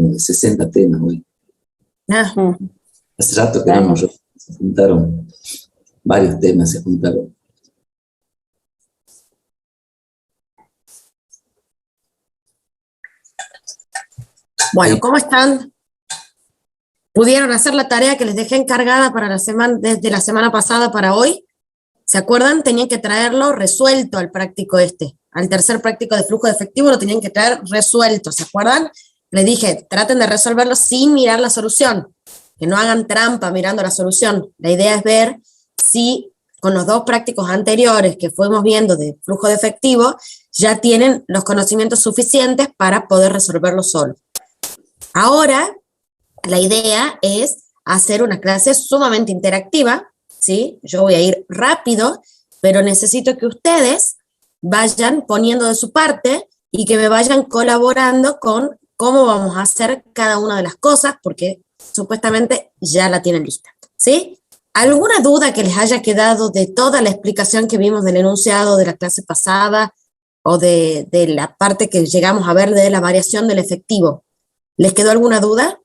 como de 60 temas hoy. Ah, Hace rato que no nos se juntaron, varios temas se juntaron. bueno, ¿cómo están? ¿Pudieron hacer la tarea que les dejé encargada para la semana, desde la semana pasada para hoy? ¿Se acuerdan? Tenían que traerlo resuelto al práctico al tercer práctico de flujo de efectivo lo tenían que traer resuelto, ¿se acuerdan? Les dije, traten de resolverlo sin mirar la solución, que no hagan trampa mirando la solución. La idea es ver si con los 2 prácticos anteriores que fuimos viendo de flujo de efectivo ya tienen los conocimientos suficientes para poder resolverlo solo. Ahora, la idea es hacer una clase sumamente interactiva, ¿sí? Yo voy a ir rápido, pero necesito que ustedes vayan poniendo de su parte y que me vayan colaborando con cómo vamos a hacer cada una de las cosas, porque supuestamente ya la tienen lista, ¿sí? ¿Alguna duda que les haya quedado de toda la explicación que vimos del enunciado de la clase pasada o de la parte que llegamos a ver de la variación del efectivo? ¿Les quedó alguna duda?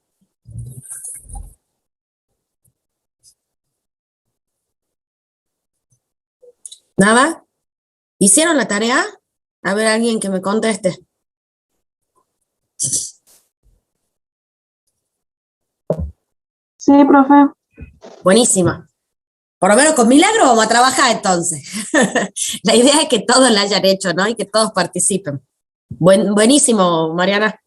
¿Nada? ¿Hicieron la tarea? A ver, alguien que me conteste. Sí, profe. Buenísima. Por lo menos con milagro vamos a trabajar entonces. La idea es que todos la hayan hecho, ¿no? Y que todos participen. Buenísimo, Mariana.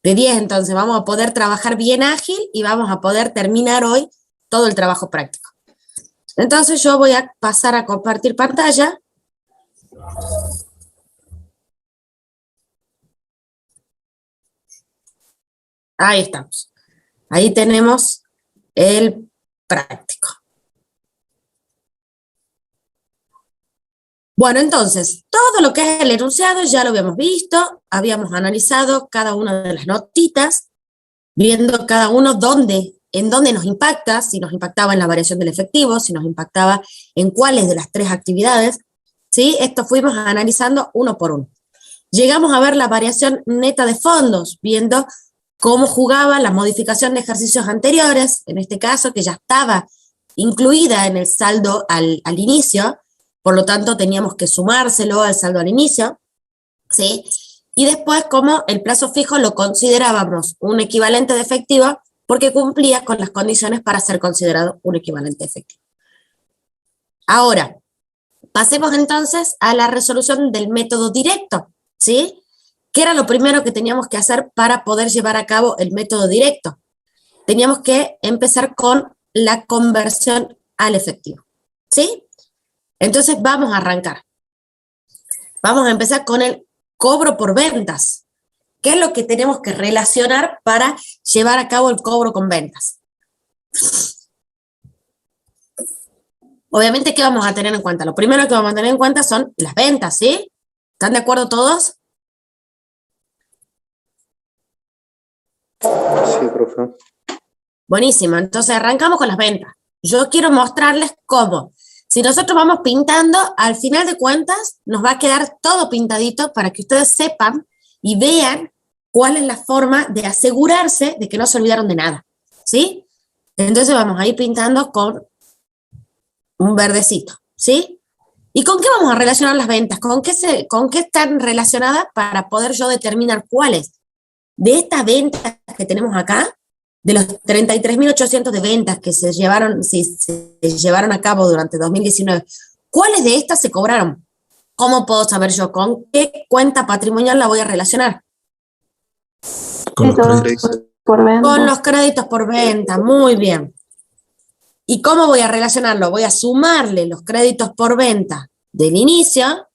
De 10 entonces, vamos a poder trabajar bien ágil y vamos a poder terminar hoy todo el trabajo práctico. Entonces yo voy a pasar a compartir pantalla. Ahí estamos. Ahí tenemos el práctico. Bueno, entonces, todo lo que es el enunciado ya lo habíamos visto, habíamos analizado cada una de las notitas, viendo cada uno en dónde nos impacta, si nos impactaba en la variación del efectivo, si nos impactaba en cuáles de las 3 actividades, ¿sí? Esto fuimos analizando uno por uno. Llegamos a ver la variación neta de fondos, viendo cómo jugaba la modificación de ejercicios anteriores, en este caso que ya estaba incluida en el saldo al inicio, por lo tanto teníamos que sumárselo al saldo al inicio, ¿sí? Y después como el plazo fijo lo considerábamos un equivalente de efectivo porque cumplía con las condiciones para ser considerado un equivalente de efectivo. Ahora, pasemos entonces a la resolución del método directo, ¿sí? ¿Qué era lo primero que teníamos que hacer para poder llevar a cabo el método directo? Teníamos que empezar con la conversión al efectivo, ¿sí? Entonces vamos a arrancar. Vamos a empezar con el cobro por ventas. ¿Qué es lo que tenemos que relacionar para llevar a cabo el cobro con ventas? Obviamente, ¿qué vamos a tener en cuenta? Lo primero que vamos a tener en cuenta son las ventas, ¿sí? ¿Están de acuerdo todos? Sí, profe. Buenísimo, entonces arrancamos con las ventas. Yo quiero mostrarles cómo. Si nosotros vamos pintando, al final de cuentas nos va a quedar todo pintadito para que ustedes sepan y vean cuál es la forma de asegurarse de que no se olvidaron de nada, ¿sí? Entonces vamos a ir pintando con un verdecito, ¿sí? ¿Y con qué vamos a relacionar las ventas? ¿Con qué están relacionadas para poder yo determinar cuáles? De estas ventas que tenemos acá, de los 33.800 de ventas que se llevaron a cabo durante 2019, ¿cuáles de estas se cobraron? ¿Cómo puedo saber yo con qué cuenta patrimonial la voy a relacionar? Con los créditos por venta. Con los créditos por venta, muy bien. ¿Y cómo voy a relacionarlo? Voy a sumarle los créditos por venta del inicio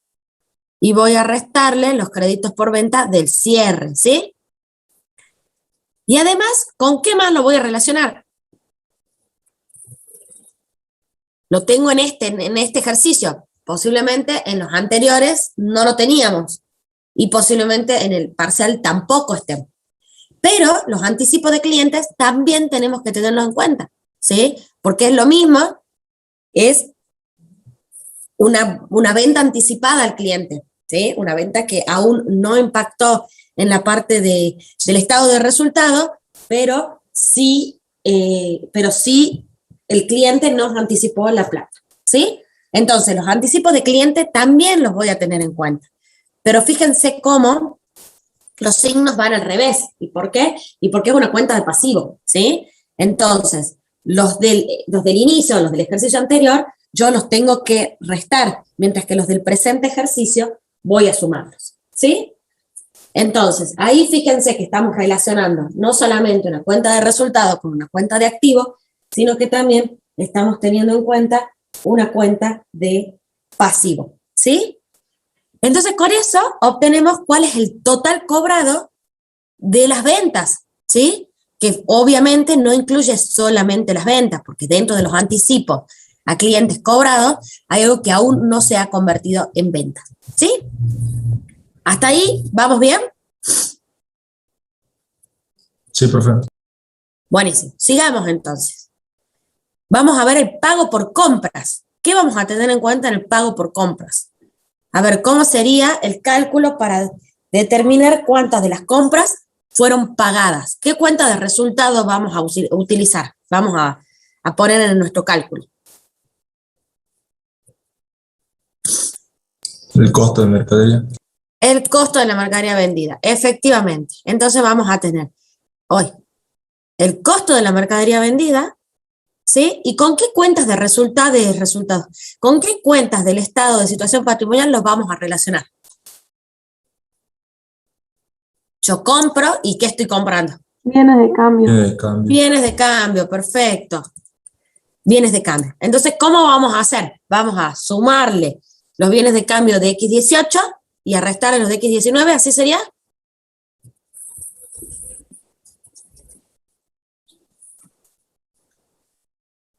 y voy a restarle los créditos por venta del cierre, ¿sí? Y además, ¿con qué más lo voy a relacionar? Lo tengo en este ejercicio. Posiblemente en los anteriores no lo teníamos. Y posiblemente en el parcial tampoco esté. Pero los anticipos de clientes también tenemos que tenerlo en cuenta, ¿sí? Porque es lo mismo, es una venta anticipada al cliente, ¿sí? Una venta que aún no impactó en la parte del estado de resultado, pero sí el cliente nos anticipó la plata, ¿sí? Entonces, los anticipos de cliente también los voy a tener en cuenta. Pero fíjense cómo los signos van al revés. ¿Y por qué? Y porque es una cuenta de pasivo, ¿sí? Entonces, los del inicio, los del ejercicio anterior, yo los tengo que restar, mientras que los del presente ejercicio voy a sumarlos, ¿sí? Entonces, ahí fíjense que estamos relacionando no solamente una cuenta de resultado con una cuenta de activo, sino que también estamos teniendo en cuenta una cuenta de pasivo, ¿sí? Entonces, con eso obtenemos cuál es el total cobrado de las ventas, ¿sí? Que obviamente no incluye solamente las ventas, porque dentro de los anticipos a clientes cobrados hay algo que aún no se ha convertido en ventas, ¿sí? ¿Hasta ahí vamos bien? Sí, profe. Buenísimo. Sigamos entonces. Vamos a ver el pago por compras. ¿Qué vamos a tener en cuenta en el pago por compras? A ver, ¿cómo sería el cálculo para determinar cuántas de las compras fueron pagadas? ¿Qué cuenta de resultados vamos a utilizar? Vamos a poner en nuestro cálculo. El costo de mercadería. El costo de la mercadería vendida, efectivamente. Entonces vamos a tener hoy el costo de la mercadería vendida, ¿sí? ¿Y con qué cuentas de resultados? ¿Con qué cuentas del estado de situación patrimonial los vamos a relacionar? Yo compro, ¿y qué estoy comprando? Bienes de cambio. Bienes de cambio, perfecto. Bienes de cambio. Entonces, ¿cómo vamos a hacer? Vamos a sumarle los bienes de cambio de X18 y a restarle los de X19, ¿así sería?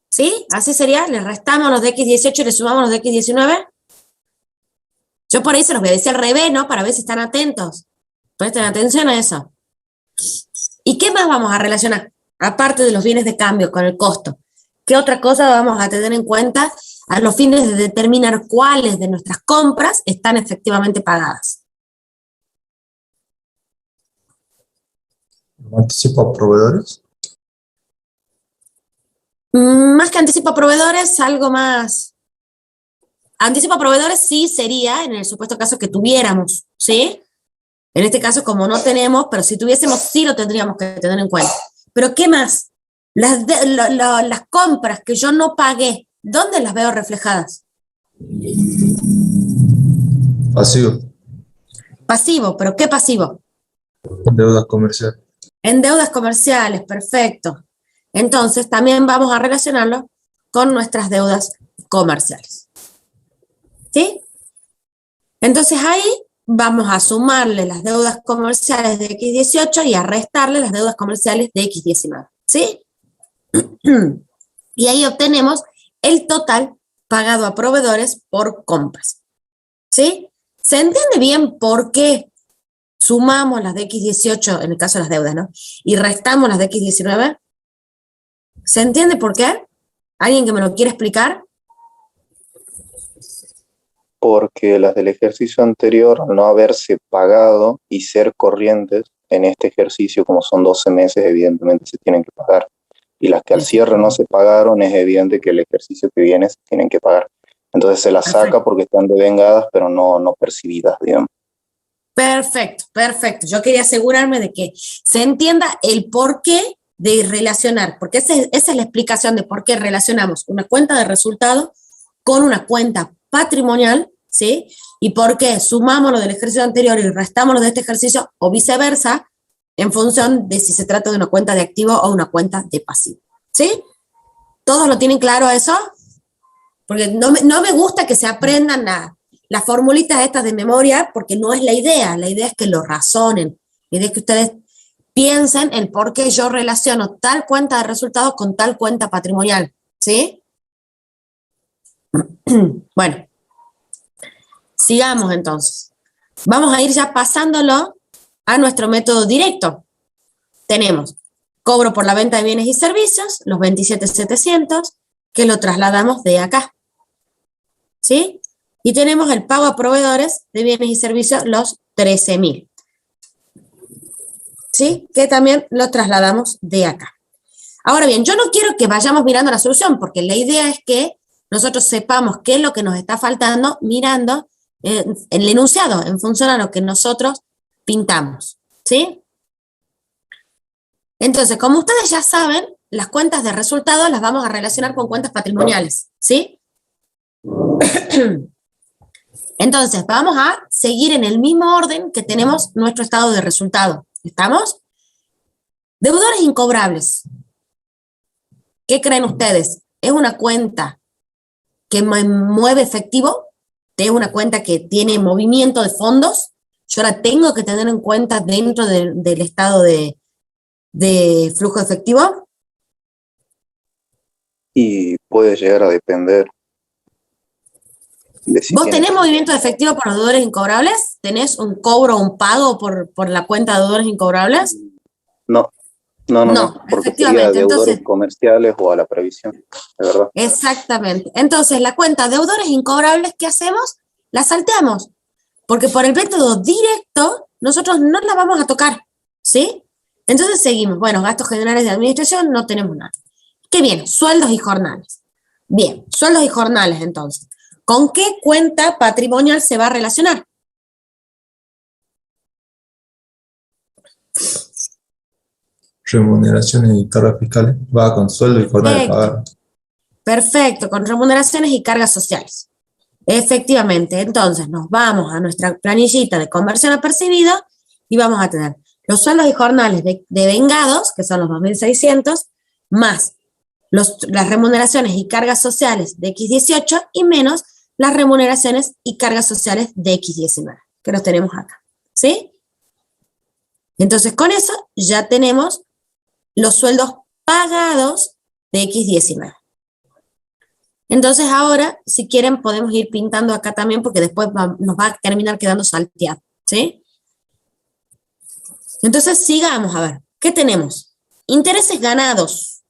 ¿Sí? ¿Así sería? ¿Le restamos los de X18 y le sumamos los de X19? Yo por ahí se los voy a decir al revés, ¿no? Para ver si están atentos. Presten atención a eso. ¿Y qué más vamos a relacionar? Aparte de los bienes de cambio con el costo. ¿Qué otra cosa vamos a tener en cuenta a los fines de determinar cuáles de nuestras compras están efectivamente pagadas? ¿Anticipo a proveedores? Más que anticipo a proveedores, algo más. Anticipo a proveedores sí sería en el supuesto caso que tuviéramos, ¿sí? En este caso, como no tenemos, pero si tuviésemos, sí lo tendríamos que tener en cuenta. Pero ¿qué más? Las compras que yo no pagué, ¿dónde las veo reflejadas? Pasivo. Pasivo, ¿pero qué pasivo? Deuda comercial. En deudas comerciales, perfecto. Entonces, también vamos a relacionarlo con nuestras deudas comerciales. ¿Sí? Entonces, ahí vamos a sumarle las deudas comerciales de X18 y a restarle las deudas comerciales de X19. ¿Sí? Y ahí obtenemos el total pagado a proveedores por compras. ¿Sí? ¿Se entiende bien por qué sumamos las de X18, en el caso de las deudas, ¿no? Y restamos las de X19? ¿Se entiende por qué? ¿Alguien que me lo quiere explicar? Porque las del ejercicio anterior, al no haberse pagado y ser corrientes en este ejercicio, como son 12 meses, evidentemente se tienen que pagar. Y las que al cierre no se pagaron, es evidente que el ejercicio que viene se tienen que pagar. Entonces se las saca porque están devengadas, pero no percibidas, digamos. Perfecto, perfecto. Yo quería asegurarme de que se entienda el porqué de relacionar, porque esa es la explicación de por qué relacionamos una cuenta de resultado con una cuenta patrimonial, ¿sí? Y por qué sumamos lo del ejercicio anterior y restamos lo de este ejercicio, o viceversa, en función de si se trata de una cuenta de activo o una cuenta de pasivo, ¿sí? ¿Todos lo tienen claro eso? Porque no me gusta que se aprendan las formulitas estas de memoria, porque no es la idea es que lo razonen, la idea es que ustedes piensen el por qué yo relaciono tal cuenta de resultados con tal cuenta patrimonial, ¿sí? Bueno, sigamos entonces. Vamos a ir ya pasándolo a nuestro método directo. Tenemos cobro por la venta de bienes y servicios, los 27.700, que lo trasladamos de acá, ¿sí? Y tenemos el pago a proveedores de bienes y servicios, los 13.000. ¿sí? Que también lo trasladamos de acá. Ahora bien, yo no quiero que vayamos mirando la solución, porque la idea es que nosotros sepamos qué es lo que nos está faltando mirando el enunciado, en función a lo que nosotros pintamos, ¿sí? Entonces, como ustedes ya saben, las cuentas de resultados las vamos a relacionar con cuentas patrimoniales, ¿sí? Entonces, vamos a seguir en el mismo orden que tenemos nuestro estado de resultado. ¿Estamos? Deudores incobrables. ¿Qué creen ustedes? ¿Es una cuenta que mueve efectivo? ¿Es una cuenta que tiene movimiento de fondos? Yo la tengo que tener en cuenta dentro del estado de flujo efectivo. Y puede llegar a depender de si ¿Vos tiene- tenés movimiento de efectivo por los deudores incobrables? ¿Tenés un cobro o un pago por la cuenta de deudores incobrables? No, No, porque sería efectivamente, deudores entonces- comerciales o a la previsión, de verdad. Exactamente. Entonces, la cuenta deudores incobrables, ¿qué hacemos? La salteamos, porque por el método directo nosotros no la vamos a tocar, ¿sí? Entonces seguimos. Bueno, gastos generales de administración, no tenemos nada. ¿Qué bien? Sueldos y jornales. Bien, sueldos y jornales, entonces. ¿Con qué cuenta patrimonial se va a relacionar? Remuneraciones y cargas fiscales. Va con sueldo y jornada de Perfecto. pagar. Perfecto, con remuneraciones y cargas sociales. Efectivamente, entonces nos vamos a nuestra planillita de conversión a percibido y vamos a tener los sueldos y jornales de vengados, que son los 2.600, más las remuneraciones y cargas sociales de X18 y menos las remuneraciones y cargas sociales de X19, que los tenemos acá, ¿sí? Entonces, con eso ya tenemos los sueldos pagados de X19. Entonces ahora, si quieren, podemos ir pintando acá también porque después nos va a terminar quedando salteado, ¿sí? Entonces sigamos, a ver, ¿qué tenemos? Intereses ganados.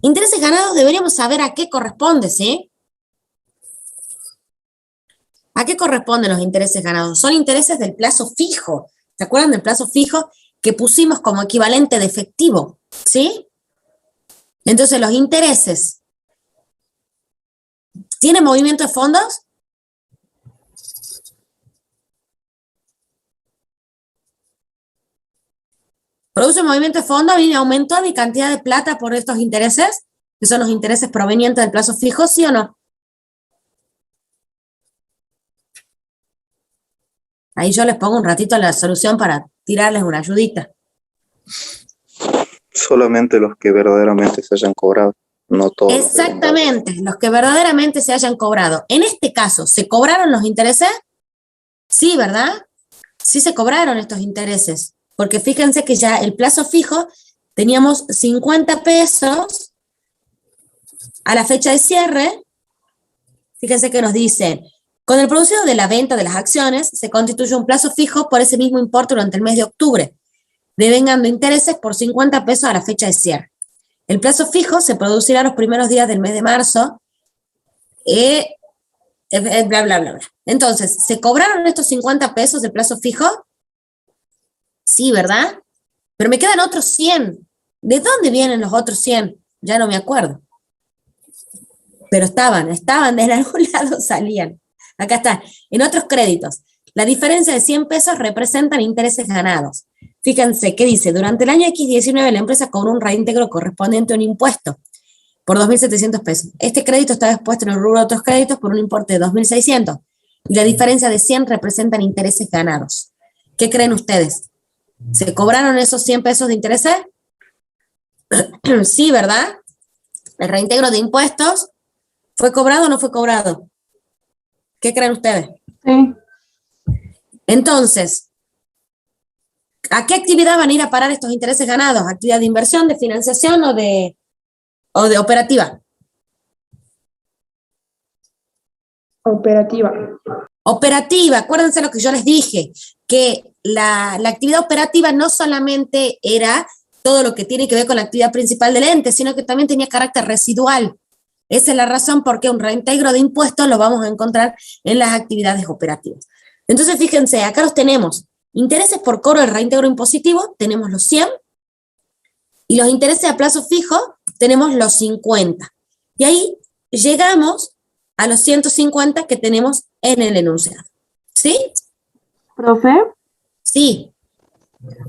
Intereses ganados deberíamos saber a qué corresponde, ¿sí? ¿A qué corresponden los intereses ganados? Son intereses del plazo fijo. ¿Se acuerdan del plazo fijo que pusimos como equivalente de efectivo? ¿Sí? Entonces los intereses ¿tienen movimiento de fondos? ¿Produce movimiento de fondos y aumentó mi cantidad de plata por estos intereses? Que son los intereses provenientes del plazo fijo, ¿sí o no? Ahí yo les pongo un ratito la solución para tirarles una ayudita. Solamente los que verdaderamente se hayan cobrado, no todos. Exactamente, los que verdaderamente se hayan cobrado. En este caso, ¿se cobraron los intereses? Sí, ¿verdad? Sí se cobraron estos intereses, porque fíjense que ya el plazo fijo teníamos 50 pesos a la fecha de cierre. Fíjense que nos dice, con el producido de la venta de las acciones, se constituye un plazo fijo por ese mismo importe durante el mes de octubre, devengando intereses por 50 pesos a la fecha de cierre. El plazo fijo se producirá los primeros días del mes de marzo, bla, bla, bla, bla. Entonces, ¿se cobraron estos 50 pesos del plazo fijo? Sí, ¿verdad? Pero me quedan otros 100. ¿De dónde vienen los otros 100? Ya no me acuerdo. Pero estaban de algún lado salían. Acá están, en otros créditos. La diferencia de 100 pesos representan intereses ganados. Fíjense que dice, durante el año X19 la empresa cobró un reintegro correspondiente a un impuesto por 2.700 pesos. Este crédito está expuesto en el rubro de otros créditos por un importe de 2.600 y la diferencia de 100 representan intereses ganados. ¿Qué creen ustedes? ¿Se cobraron esos 100 pesos de intereses? Sí, ¿verdad? ¿El reintegro de impuestos fue cobrado o no fue cobrado? ¿Qué creen ustedes? Sí. Entonces, ¿a qué actividad van a ir a parar estos intereses ganados? ¿Actividad de inversión, de financiación o de operativa? Operativa. Operativa, acuérdense lo que yo les dije, que la actividad operativa no solamente era todo lo que tiene que ver con la actividad principal del ente, sino que también tenía carácter residual. Esa es la razón por qué un reintegro de impuestos lo vamos a encontrar en las actividades operativas. Entonces, fíjense, acá los tenemos. Intereses por cobro del reintegro impositivo, tenemos los 100, y los intereses a plazo fijo, tenemos los 50. Y ahí llegamos a los 150 que tenemos en el enunciado. ¿Sí? Profe, Sí.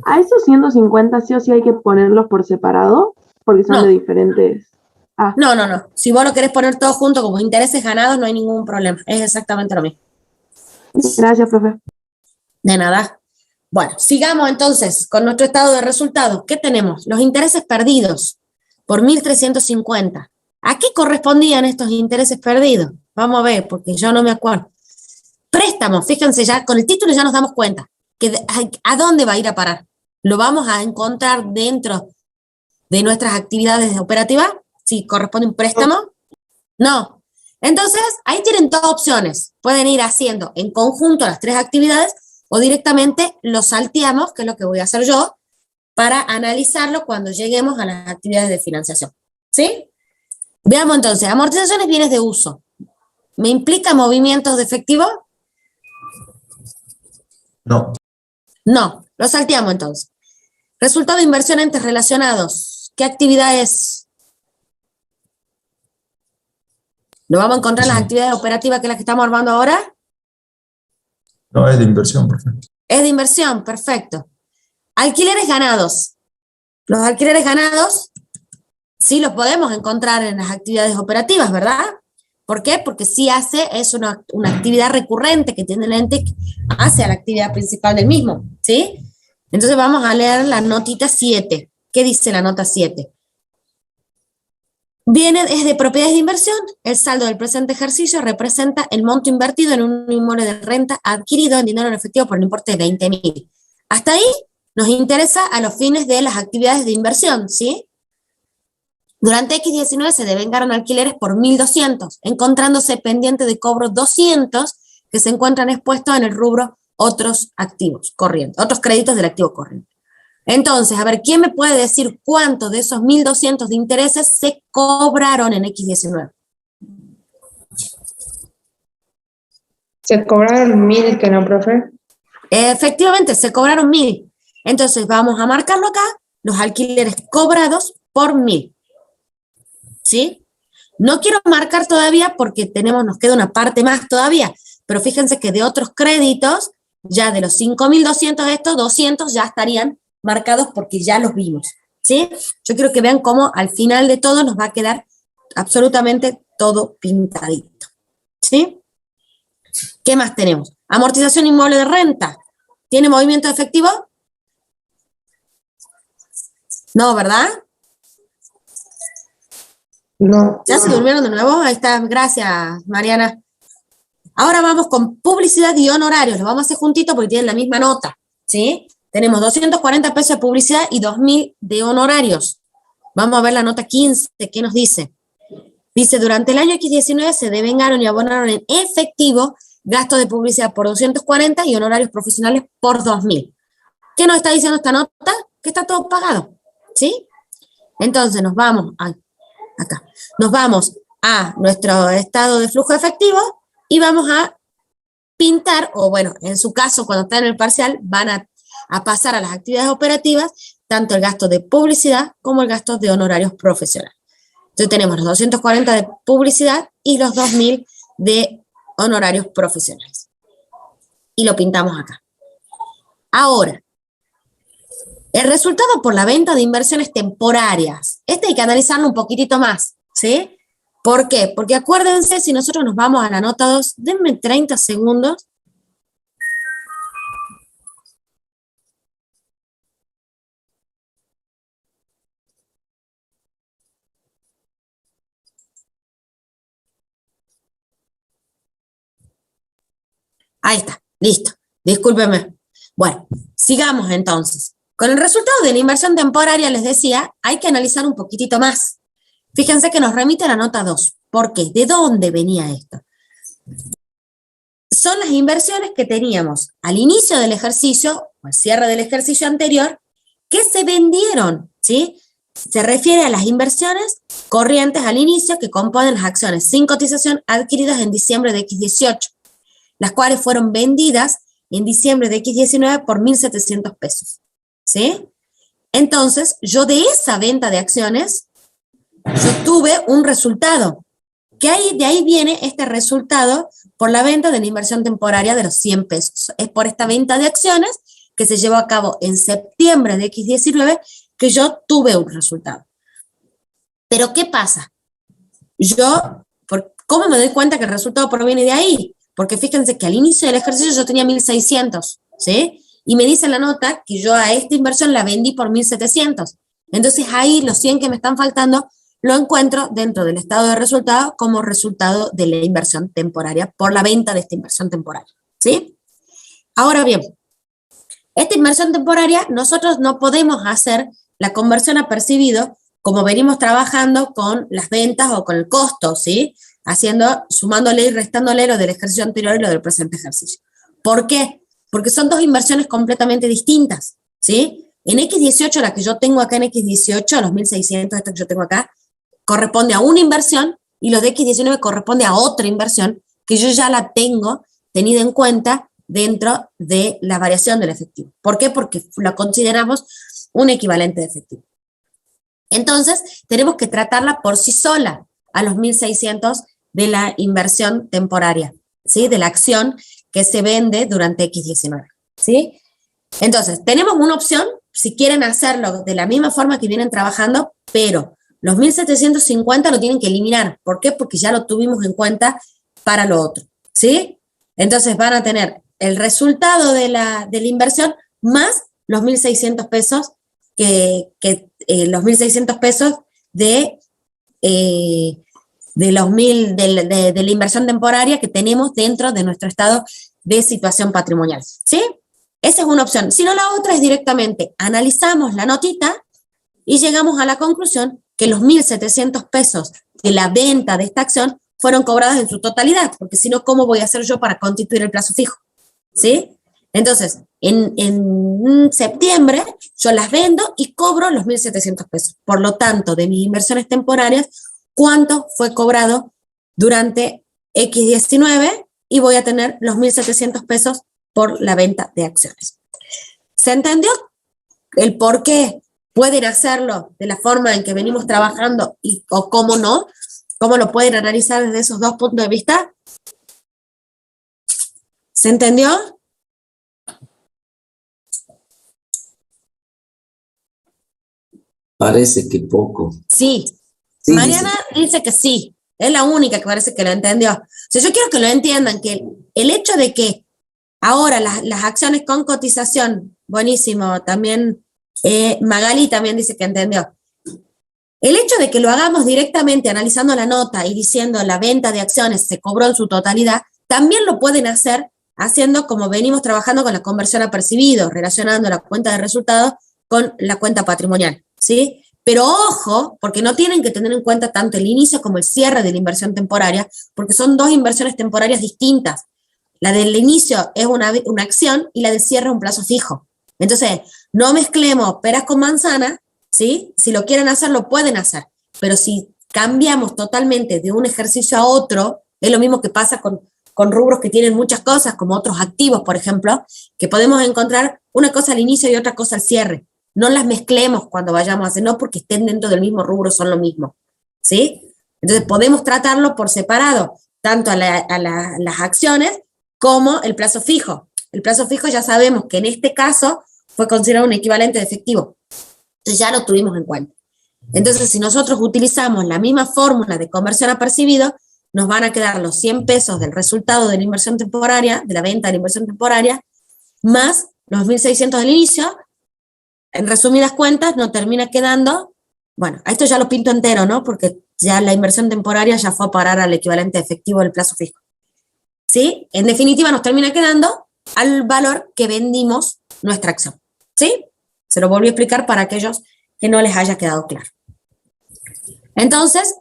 a esos 150 sí o sí hay que ponerlos por separado, porque son No. de diferentes. Ah, No. Si vos lo querés poner todo junto como intereses ganados, no hay ningún problema. Es exactamente lo mismo. gracias, profe. De nada. Bueno, sigamos entonces con nuestro estado de resultados. ¿Qué tenemos? Los intereses perdidos por 1.350. ¿A qué correspondían estos intereses perdidos? Vamos a ver, porque yo no me acuerdo. Préstamos, fíjense ya, con el título ya nos damos cuenta que a dónde va a ir a parar. Lo vamos a encontrar dentro de nuestras actividades operativas. Si corresponde un préstamo, no. Entonces, ahí tienen dos opciones. Pueden ir haciendo en conjunto las tres actividades o directamente lo salteamos, que es lo que voy a hacer yo, para analizarlo cuando lleguemos a las actividades de financiación. ¿Sí? Veamos entonces, amortizaciones bienes de uso. ¿Me implica movimientos de efectivo? No. No, lo salteamos entonces. Resultado de inversión entes relacionados. ¿Qué actividad es? ¿Lo vamos a encontrar en las Sí. actividades operativas que es las que estamos armando ahora? No, es de inversión, profe. Es de inversión, perfecto. Alquileres ganados. Los alquileres ganados sí los podemos encontrar en las actividades operativas, ¿verdad? ¿Por qué? Porque sí es una actividad recurrente que tiene el ente hacia la actividad principal del mismo, ¿sí? Entonces vamos a leer la notita 7. ¿Qué dice la nota 7? Es de propiedades de inversión. El saldo del presente ejercicio representa el monto invertido en un inmueble de renta adquirido en dinero en efectivo por un importe de 20.000. Hasta ahí nos interesa a los fines de las actividades de inversión, ¿sí? Durante X19 se devengaron alquileres por 1.200, encontrándose pendiente de cobro 200 que se encuentran expuestos en el rubro otros activos corrientes, otros créditos del activo corriente. Entonces, a ver, ¿quién me puede decir cuánto de esos 1.200 de intereses se cobraron en X19? Se cobraron 1.000, que no, profe. Efectivamente, se cobraron 1.000. Entonces, vamos a marcarlo acá, los alquileres cobrados por 1.000. ¿Sí? No quiero marcar todavía porque nos queda una parte más todavía, pero fíjense que de otros créditos, ya de los 5.200 de estos, 200 ya estarían marcados porque ya los vimos, ¿sí? Yo quiero que vean cómo al final de todo nos va a quedar absolutamente todo pintadito, ¿sí? ¿Qué más tenemos? Amortización inmueble de renta. ¿Tiene movimiento efectivo? No, ¿verdad? No. ¿Ya se durmieron de nuevo? Ahí está, gracias, Mariana. Ahora vamos con publicidad y honorarios. Lo vamos a hacer juntito porque tienen la misma nota, ¿sí? Tenemos 240 pesos de publicidad y 2.000 de honorarios. Vamos a ver la nota 15, ¿qué nos dice? Dice, durante el año X19 se devengaron y abonaron en efectivo gastos de publicidad por 240 y honorarios profesionales por 2.000. ¿Qué nos está diciendo esta nota? Que está todo pagado, ¿sí? Entonces nos vamos acá. Nos vamos a nuestro estado de flujo efectivo y vamos a pintar, o bueno, en su caso, cuando está en el parcial, van a pasar a las actividades operativas, tanto el gasto de publicidad como el gasto de honorarios profesionales. Entonces tenemos los 240 de publicidad y los 2.000 de honorarios profesionales. Y lo pintamos acá. Ahora, el resultado por la venta de inversiones temporarias. Este hay que analizarlo un poquitito más, ¿sí? ¿Por qué? Porque acuérdense, si nosotros nos vamos a la nota 2, denme 30 segundos. Ahí está, listo. Discúlpeme. Bueno, sigamos entonces. Con el resultado de la inversión temporaria, les decía, hay que analizar un poquitito más. Fíjense que nos remite a la nota 2. ¿Por qué? ¿De dónde venía esto? Son las inversiones que teníamos al inicio del ejercicio, o al cierre del ejercicio anterior, que se vendieron, ¿sí? Se refiere a las inversiones corrientes al inicio que componen las acciones sin cotización adquiridas en diciembre de X18, las cuales fueron vendidas en diciembre de X19 por 1.700 pesos, ¿sí? Entonces, yo de esa venta de acciones, yo tuve un resultado, de ahí viene este resultado por la venta de la inversión temporaria de los 100 pesos. Es por esta venta de acciones que se llevó a cabo en septiembre de X19 que yo tuve un resultado. Pero ¿qué pasa? ¿Cómo me doy cuenta que el resultado proviene de ahí? Porque fíjense que al inicio del ejercicio yo tenía 1.600, ¿sí? Y me dice la nota que yo a esta inversión la vendí por 1.700. Entonces ahí los 100 que me están faltando lo encuentro dentro del estado de resultado como resultado de la inversión temporaria por la venta de esta inversión temporaria, ¿sí? Ahora bien, esta inversión temporaria nosotros no podemos hacer la conversión a percibido como venimos trabajando con las ventas o con el costo, ¿sí? Sumándole y restándole lo del ejercicio anterior y lo del presente ejercicio. ¿Por qué? Porque son dos inversiones completamente distintas, ¿sí? En X18, la que yo tengo acá en X18, los 1.600, esta que yo tengo acá, corresponde a una inversión y los de X19 corresponde a otra inversión que yo ya la tengo tenida en cuenta dentro de la variación del efectivo. ¿Por qué? Porque la consideramos un equivalente de efectivo. Entonces, tenemos que tratarla por sí sola a los 1.600 de la inversión temporaria, ¿sí? De la acción que se vende durante X19, ¿sí? Entonces, tenemos una opción, si quieren hacerlo de la misma forma que vienen trabajando, pero los 1.750 lo tienen que eliminar. ¿Por qué? Porque ya lo tuvimos en cuenta para lo otro, ¿sí? Entonces van a tener el resultado de la inversión más los 1.600 pesos, los 1.600 pesos de la inversión temporaria que tenemos dentro de nuestro estado de situación patrimonial, ¿sí? Esa es una opción. Si no, la otra es directamente analizamos la notita y llegamos a la conclusión que los 1.700 pesos de la venta de esta acción fueron cobrados en su totalidad, porque si no, ¿cómo voy a hacer yo para constituir el plazo fijo? ¿Sí? Entonces, en septiembre yo las vendo y cobro los 1.700 pesos. Por lo tanto, de mis inversiones temporarias, ¿cuánto fue cobrado durante X19? Y voy a tener los 1.700 pesos por la venta de acciones. ¿Se entendió el por qué pueden hacerlo de la forma en que venimos trabajando o cómo no? ¿Cómo lo pueden analizar desde esos dos puntos de vista? ¿Se entendió? Parece que poco. Sí. Sí, Mariana dice que sí. Es la única que parece que lo entendió. O sea, yo quiero que lo entiendan, que el hecho de que ahora las acciones con cotización, buenísimo, también Magali también dice que entendió. El hecho de que lo hagamos directamente analizando la nota y diciendo la venta de acciones se cobró en su totalidad, también lo pueden hacer haciendo como venimos trabajando con la conversión a percibido, relacionando la cuenta de resultados con la cuenta patrimonial, ¿sí? Pero ojo, porque no tienen que tener en cuenta tanto el inicio como el cierre de la inversión temporaria, porque son dos inversiones temporarias distintas. La del inicio es una acción y la del cierre es un plazo fijo. Entonces, no mezclemos peras con manzanas, ¿sí? Si lo quieren hacer, lo pueden hacer. Pero si cambiamos totalmente de un ejercicio a otro, es lo mismo que pasa con rubros que tienen muchas cosas, como otros activos, por ejemplo, que podemos encontrar una cosa al inicio y otra cosa al cierre. No las mezclemos cuando vayamos a hacer, no porque estén dentro del mismo rubro, son lo mismo, ¿sí? Entonces, podemos tratarlo por separado, tanto a las acciones como el plazo fijo. El plazo fijo ya sabemos que en este caso fue considerado un equivalente de efectivo. Entonces ya lo tuvimos en cuenta. Entonces, si nosotros utilizamos la misma fórmula de conversión a percibido, nos van a quedar los 100 pesos del resultado de la inversión temporaria, de la venta de la inversión temporaria, más los 1.600 del inicio. En resumidas cuentas, nos termina quedando, bueno, a esto ya lo pinto entero, ¿no? Porque ya la inversión temporaria ya fue a parar al equivalente efectivo del plazo fijo. ¿Sí? En definitiva, nos termina quedando al valor que vendimos nuestra acción. ¿Sí? Se lo volví a explicar para aquellos que no les haya quedado claro. Entonces,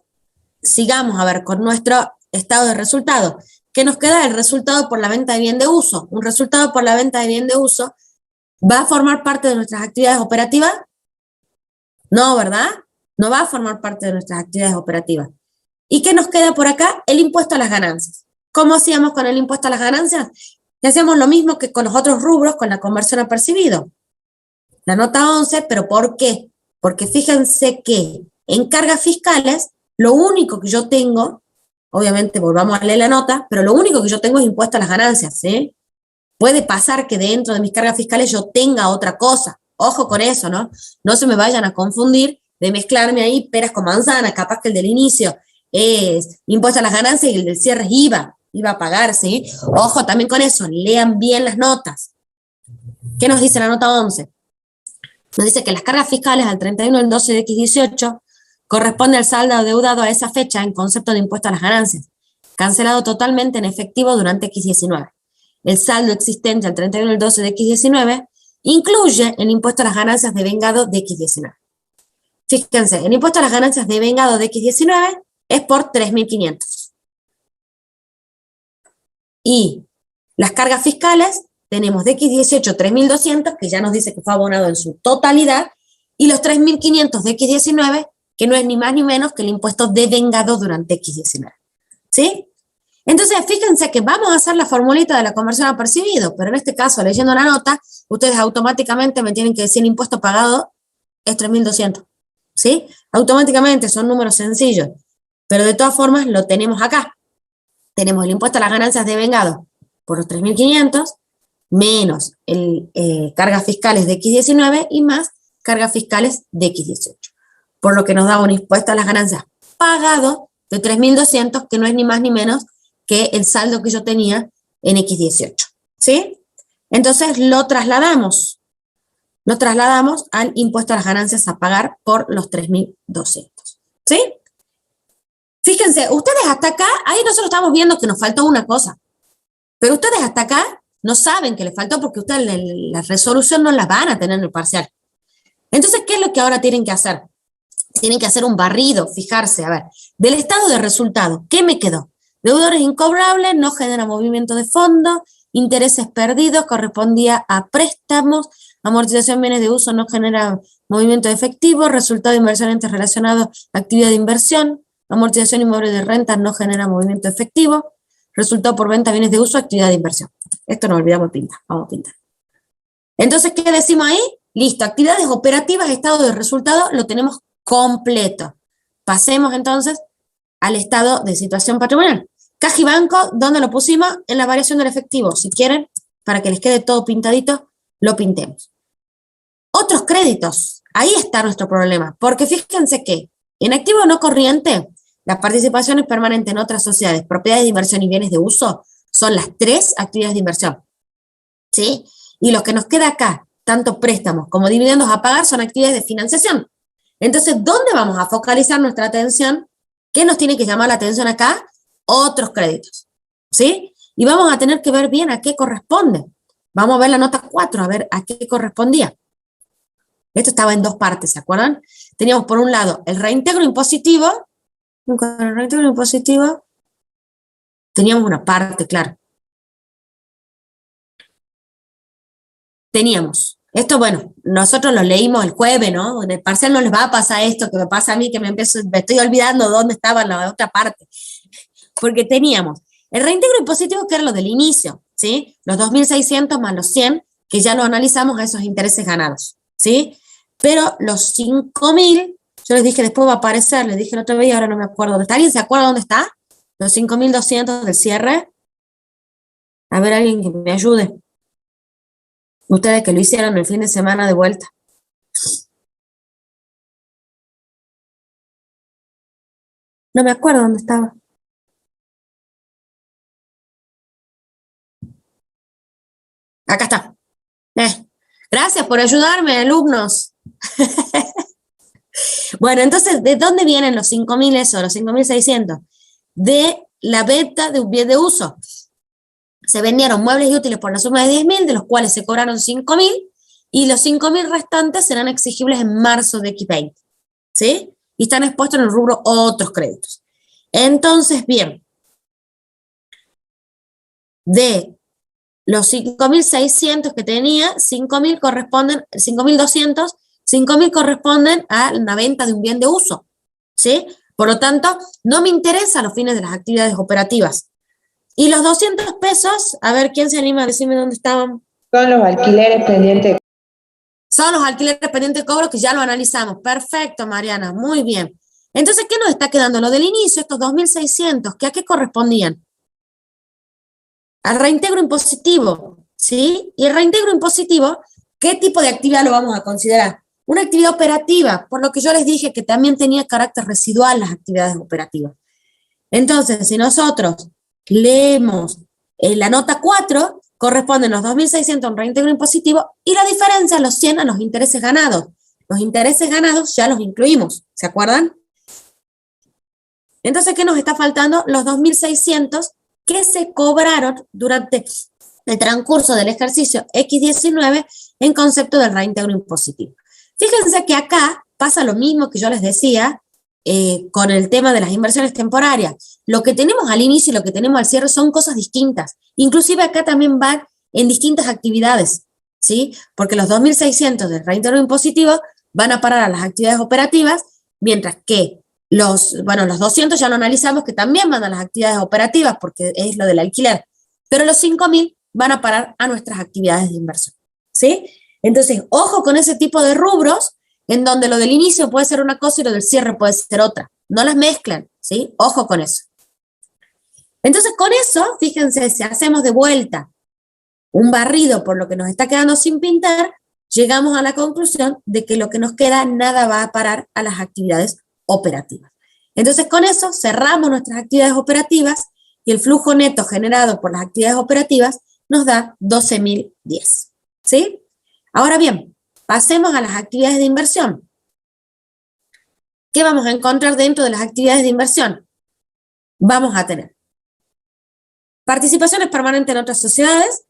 sigamos a ver con nuestro estado de resultado. ¿Qué nos queda? El resultado por la venta de bien de uso. Un resultado por la venta de bien de uso ¿va a formar parte de nuestras actividades operativas? No, ¿verdad? No va a formar parte de nuestras actividades operativas. ¿Y qué nos queda por acá? El impuesto a las ganancias. ¿Cómo hacíamos con el impuesto a las ganancias? Y hacemos lo mismo que con los otros rubros, con la conversión a percibido. La nota 11, ¿pero por qué? Porque fíjense que en cargas fiscales, lo único que yo tengo, obviamente volvamos a leer la nota, pero lo único que yo tengo es impuesto a las ganancias, ¿sí? Puede pasar que dentro de mis cargas fiscales yo tenga otra cosa. Ojo con eso, ¿no? No se me vayan a confundir de mezclarme ahí peras con manzanas, capaz que el del inicio es impuesto a las ganancias y el del cierre es IVA a pagar, ¿sí? Ojo también con eso, lean bien las notas. ¿Qué nos dice la nota 11? Nos dice que las cargas fiscales al 31 del 12 de X18 corresponde al saldo adeudado a esa fecha en concepto de impuesto a las ganancias, cancelado totalmente en efectivo durante X19. El saldo existente al 31 del 12 de X19 incluye el impuesto a las ganancias de vengado de X19. Fíjense, el impuesto a las ganancias de vengado de X19 es por 3.500. Y las cargas fiscales tenemos de X18 3.200, que ya nos dice que fue abonado en su totalidad, y los 3.500 de X19, que no es ni más ni menos que el impuesto de vengado durante X19. ¿Sí? Entonces, fíjense que vamos a hacer la formulita de la conversión a percibido, pero en este caso, leyendo la nota, ustedes automáticamente me tienen que decir el impuesto pagado es 3.200. ¿Sí? Automáticamente son números sencillos, pero de todas formas lo tenemos acá. Tenemos el impuesto a las ganancias de vengado por los 3.500, menos cargas fiscales de X19 y más cargas fiscales de X18. Por lo que nos da un impuesto a las ganancias pagado de 3.200, que no es ni más ni menos que el saldo que yo tenía en X18. ¿Sí? Entonces lo trasladamos al impuesto a las ganancias a pagar por los 3.200. ¿Sí? Fíjense, ustedes hasta acá, ahí nosotros estamos viendo que nos faltó una cosa, pero ustedes hasta acá no saben que les faltó porque ustedes la resolución no la van a tener en el parcial. Entonces, ¿qué es lo que ahora tienen que hacer? Tienen que hacer un barrido, fijarse, a ver, del estado de resultado, ¿qué me quedó? Deudores incobrables, no genera movimiento de fondo, intereses perdidos, correspondía a préstamos, amortización bienes de uso no genera movimiento de efectivo, resultado de inversión entes relacionados a actividad de inversión, amortización inmoble de renta no genera movimiento efectivo, resultado por venta de bienes de uso, actividad de inversión. Esto no olvidamos pintar, vamos a pintar. Entonces, ¿qué decimos ahí? Listo, actividades operativas, estado de resultado, lo tenemos completo. Pasemos entonces al estado de situación patrimonial. Caja y banco, ¿dónde lo pusimos? En la variación del efectivo. Si quieren, para que les quede todo pintadito, lo pintemos. Otros créditos, ahí está nuestro problema, porque fíjense que en activo no corriente, las participaciones permanentes en otras sociedades, propiedades de inversión y bienes de uso, son las 3 actividades de inversión. ¿Sí? Y lo que nos queda acá, tanto préstamos como dividendos a pagar, son actividades de financiación. Entonces, ¿dónde vamos a focalizar nuestra atención? ¿Qué nos tiene que llamar la atención acá? Otros créditos. ¿Sí? Y vamos a tener que ver bien a qué corresponde. Vamos a ver la nota 4, a ver a qué correspondía. Esto estaba en 2 partes, ¿se acuerdan? Teníamos por un lado el reintegro impositivo. Con el reintegro impositivo teníamos una parte, claro. Teníamos. Esto, bueno, nosotros lo leímos el jueves, ¿no? En el parcial no les va a pasar esto que me pasa a mí, que me estoy olvidando dónde estaba la otra parte. Porque teníamos el reintegro impositivo, que era lo del inicio, ¿sí? Los 2.600 más los 100, que ya lo analizamos a esos intereses ganados, ¿sí? Pero los 5.000, yo les dije, después va a aparecer, les dije la otra vez y ahora no me acuerdo dónde está. ¿Alguien se acuerda dónde está? Los 5.200 del cierre. A ver, alguien que me ayude. Ustedes que lo hicieron el fin de semana de vuelta. No me acuerdo dónde estaba. Acá está. Gracias por ayudarme, alumnos. Bueno, entonces, ¿de dónde vienen los 5.000 eso, los 5.600? De la venta de un bien de uso. Se vendieron muebles y útiles por la suma de 10.000, de los cuales se cobraron 5.000, y los 5.000 restantes serán exigibles en marzo de X20, ¿sí? Y están expuestos en el rubro otros créditos. Entonces, bien, de los 5.600 que tenía, 5.000 corresponden, 5.200, 5.000 corresponden a la venta de un bien de uso, ¿sí? Por lo tanto, no me interesan los fines de las actividades operativas. Y los 200 pesos, a ver, ¿quién se anima a decirme dónde estaban? Son los alquileres pendientes. Son los alquileres pendientes de cobro que ya lo analizamos. Perfecto, Mariana, muy bien. Entonces, ¿qué nos está quedando? Lo del inicio, estos 2.600, ¿que a qué correspondían? Al reintegro impositivo, ¿sí? Y el reintegro impositivo, ¿qué tipo de actividad lo vamos a considerar? Una actividad operativa, por lo que yo les dije que también tenía carácter residual las actividades operativas. Entonces, si nosotros leemos la nota 4, corresponden los 2.600 a un reintegro impositivo y la diferencia, los 100 a los intereses ganados. Los intereses ganados ya los incluimos, ¿se acuerdan? Entonces, ¿qué nos está faltando? Los 2.600 que se cobraron durante el transcurso del ejercicio X19 en concepto del reintegro impositivo. Fíjense que acá pasa lo mismo que yo les decía con el tema de las inversiones temporarias. Lo que tenemos al inicio y lo que tenemos al cierre son cosas distintas. Inclusive acá también van en distintas actividades, ¿sí? Porque los 2.600 del reintegro impositivo van a parar a las actividades operativas, mientras que los 200 ya lo analizamos que también van a las actividades operativas porque es lo del alquiler, pero los 5.000 van a parar a nuestras actividades de inversión, ¿sí? Entonces, ojo con ese tipo de rubros en donde lo del inicio puede ser una cosa y lo del cierre puede ser otra. No las mezclan, ¿sí? Ojo con eso. Entonces, con eso, fíjense, si hacemos de vuelta un barrido por lo que nos está quedando sin pintar, llegamos a la conclusión de que lo que nos queda nada va a parar a las actividades operativas. Entonces, con eso cerramos nuestras actividades operativas y el flujo neto generado por las actividades operativas nos da 12.010, ¿sí? Ahora bien, pasemos a las actividades de inversión. ¿Qué vamos a encontrar dentro de las actividades de inversión? Vamos a tener participaciones permanentes en otras sociedades,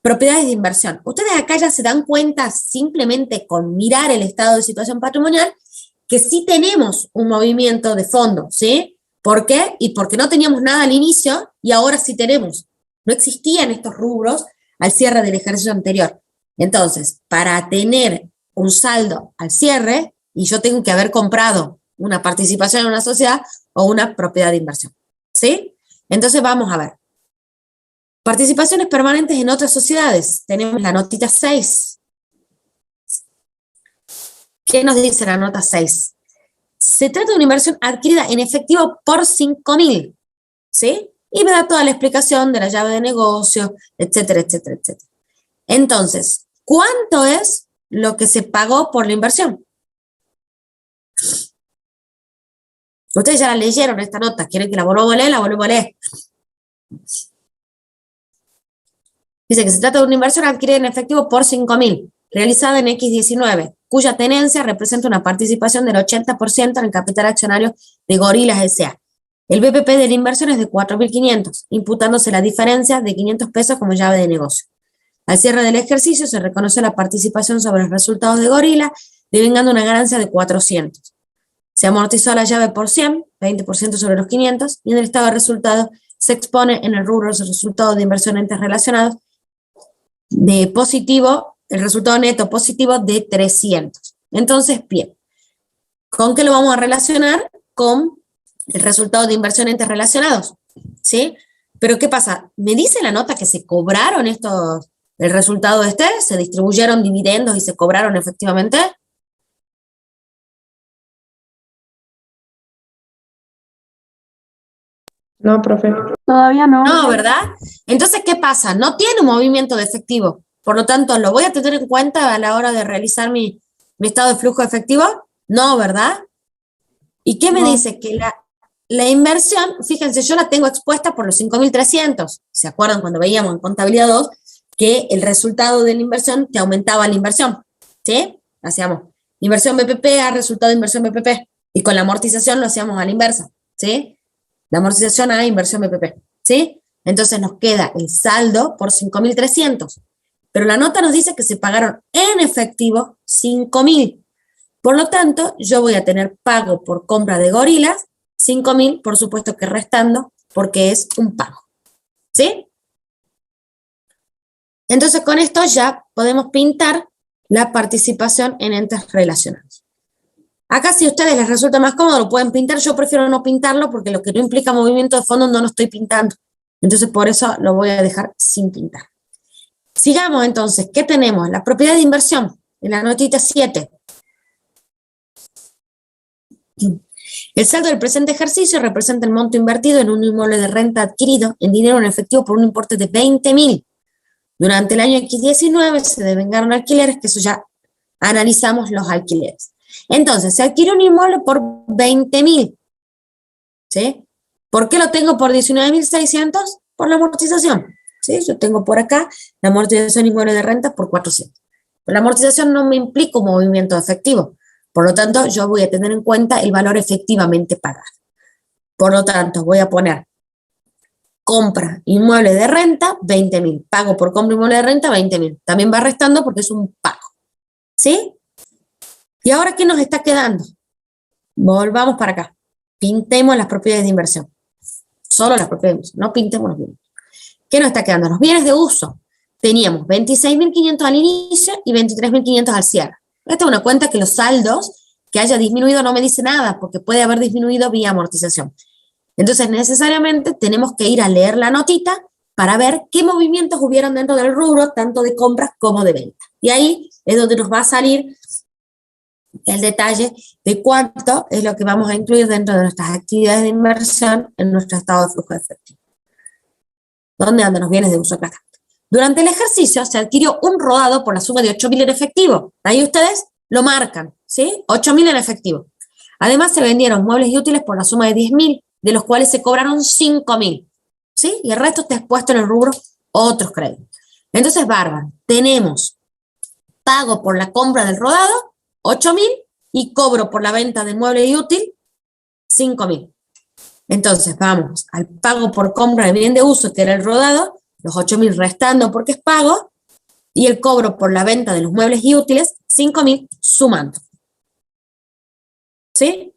propiedades de inversión. Ustedes acá ya se dan cuenta simplemente con mirar el estado de situación patrimonial que sí tenemos un movimiento de fondo, ¿sí? ¿Por qué? Y porque no teníamos nada al inicio y ahora sí tenemos. No existían estos rubros al cierre del ejercicio anterior. Entonces, para tener un saldo al cierre, y yo tengo que haber comprado una participación en una sociedad o una propiedad de inversión, ¿sí? Entonces vamos a ver. Participaciones permanentes en otras sociedades. Tenemos la notita 6. ¿Qué nos dice la nota 6? Se trata de una inversión adquirida en efectivo por 5.000, ¿sí? Y me da toda la explicación de la llave de negocio, etcétera, etcétera, etcétera. Entonces, ¿cuánto es lo que se pagó por la inversión? Ustedes ya la leyeron esta nota. ¿Quieren que la volvamos a leer? La volvemos a leer. Dice que se trata de una inversión adquirida en efectivo por 5.000, realizada en X19, cuya tenencia representa una participación del 80% en el capital accionario de Gorilas S.A. El BPP de la inversión es de 4.500, imputándose la diferencia de 500 pesos como llave de negocio. Al cierre del ejercicio se reconoció la participación sobre los resultados de Gorila, devengando una ganancia de 400. Se amortizó la llave por 100, 20% sobre los 500, y en el estado de resultados se expone en el rubro de resultados de inversión entes relacionados de positivo, el resultado neto positivo de 300. Entonces, bien, ¿con qué lo vamos a relacionar? Con el resultado de inversión entes relacionados, ¿sí? Pero ¿qué pasa? Me dice la nota que se cobraron estos, el resultado se distribuyeron dividendos y se cobraron efectivamente. No, profe. Todavía no. No, ¿verdad? Entonces, ¿qué pasa? No tiene un movimiento de efectivo. Por lo tanto, ¿lo voy a tener en cuenta a la hora de realizar mi estado de flujo efectivo? No, ¿verdad? ¿Y qué me dice? Que la inversión, fíjense, yo la tengo expuesta por los 5.300. ¿Se acuerdan cuando veíamos en contabilidad 2 que el resultado de la inversión te aumentaba la inversión? ¿Sí? Hacíamos inversión BPP a resultado de inversión BPP. Y con la amortización lo hacíamos a la inversa. ¿Sí? La amortización a inversión BPP, ¿sí? Entonces nos queda el saldo por 5.300. Pero la nota nos dice que se pagaron en efectivo 5.000. Por lo tanto, yo voy a tener pago por compra de Gorilas, 5.000, por supuesto que restando, porque es un pago, ¿sí? Entonces con esto ya podemos pintar la participación en entes relacionados. Acá si a ustedes les resulta más cómodo lo pueden pintar, yo prefiero no pintarlo porque lo que no implica movimiento de fondo no lo estoy pintando, Entonces, por eso lo voy a dejar sin pintar. Sigamos entonces. ¿Qué tenemos? La propiedad de inversión, en la notita 7. El saldo del presente ejercicio representa el monto invertido en un inmueble de renta adquirido en dinero en efectivo por un importe de 20.000. Durante el año X19 se devengaron alquileres, que eso ya analizamos los alquileres. Entonces, se adquiere un inmueble por 20.000. ¿Sí? ¿Por qué lo tengo por 19.600? Por la amortización. ¿Sí? Yo tengo por acá la amortización inmueble de renta por 400. Pero la amortización no me implica un movimiento efectivo. Por lo tanto, yo voy a tener en cuenta el valor efectivamente pagado. Por lo tanto, voy a poner compra inmueble de renta, 20.000. Pago por compra inmueble de renta, 20.000. También va restando porque es un pago. ¿Sí? ¿Y ahora qué nos está quedando? Volvamos para acá. Pintemos las propiedades de inversión. Solo las propiedades de inversión. No pintemos los bienes. ¿Qué nos está quedando? Los bienes de uso. Teníamos 26.500 al inicio y 23.500 al cierre. Esta es una cuenta que los saldos que haya disminuido no me dice nada, porque puede haber disminuido vía amortización. Entonces, necesariamente tenemos que ir a leer la notita para ver qué movimientos hubieron dentro del rubro, tanto de compras como de venta. Y ahí es donde nos va a salir el detalle de cuánto es lo que vamos a incluir dentro de nuestras actividades de inversión en nuestro estado de flujo de efectivo. ¿Dónde andan los bienes de uso acá? Durante el ejercicio se adquirió un rodado por la suma de 8.000 en efectivo. Ahí ustedes lo marcan, ¿sí? 8.000 en efectivo. Además se vendieron muebles y útiles por la suma de 10.000, de los cuales se cobraron 5.000, ¿sí? Y el resto está expuesto en el rubro otros créditos. Entonces, bárbaro, tenemos pago por la compra del rodado, 8.000, y cobro por la venta del mueble y útil, 5.000. Entonces, vamos al pago por compra de bien de uso, que era el rodado, los 8.000 restando porque es pago, y el cobro por la venta de los muebles y útiles, 5.000 sumando. ¿Sí?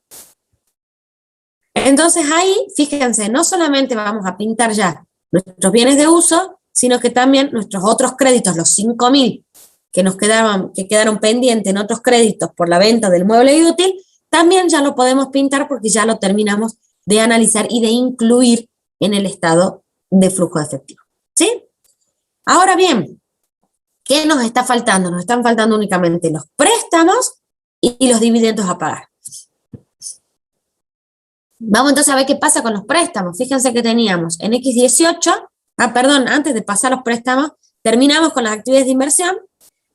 Entonces ahí, fíjense, no solamente vamos a pintar ya nuestros bienes de uso, sino que también nuestros otros créditos, los 5.000 que quedaron pendientes en otros créditos por la venta del mueble y útil, también ya lo podemos pintar porque ya lo terminamos de analizar y de incluir en el estado de flujo de efectivo. ¿Sí? Ahora bien, ¿qué nos está faltando? Nos están faltando únicamente los préstamos y los dividendos a pagar. Vamos entonces a ver qué pasa con los préstamos. Fíjense que teníamos en X18, antes de pasar los préstamos, terminamos con las actividades de inversión.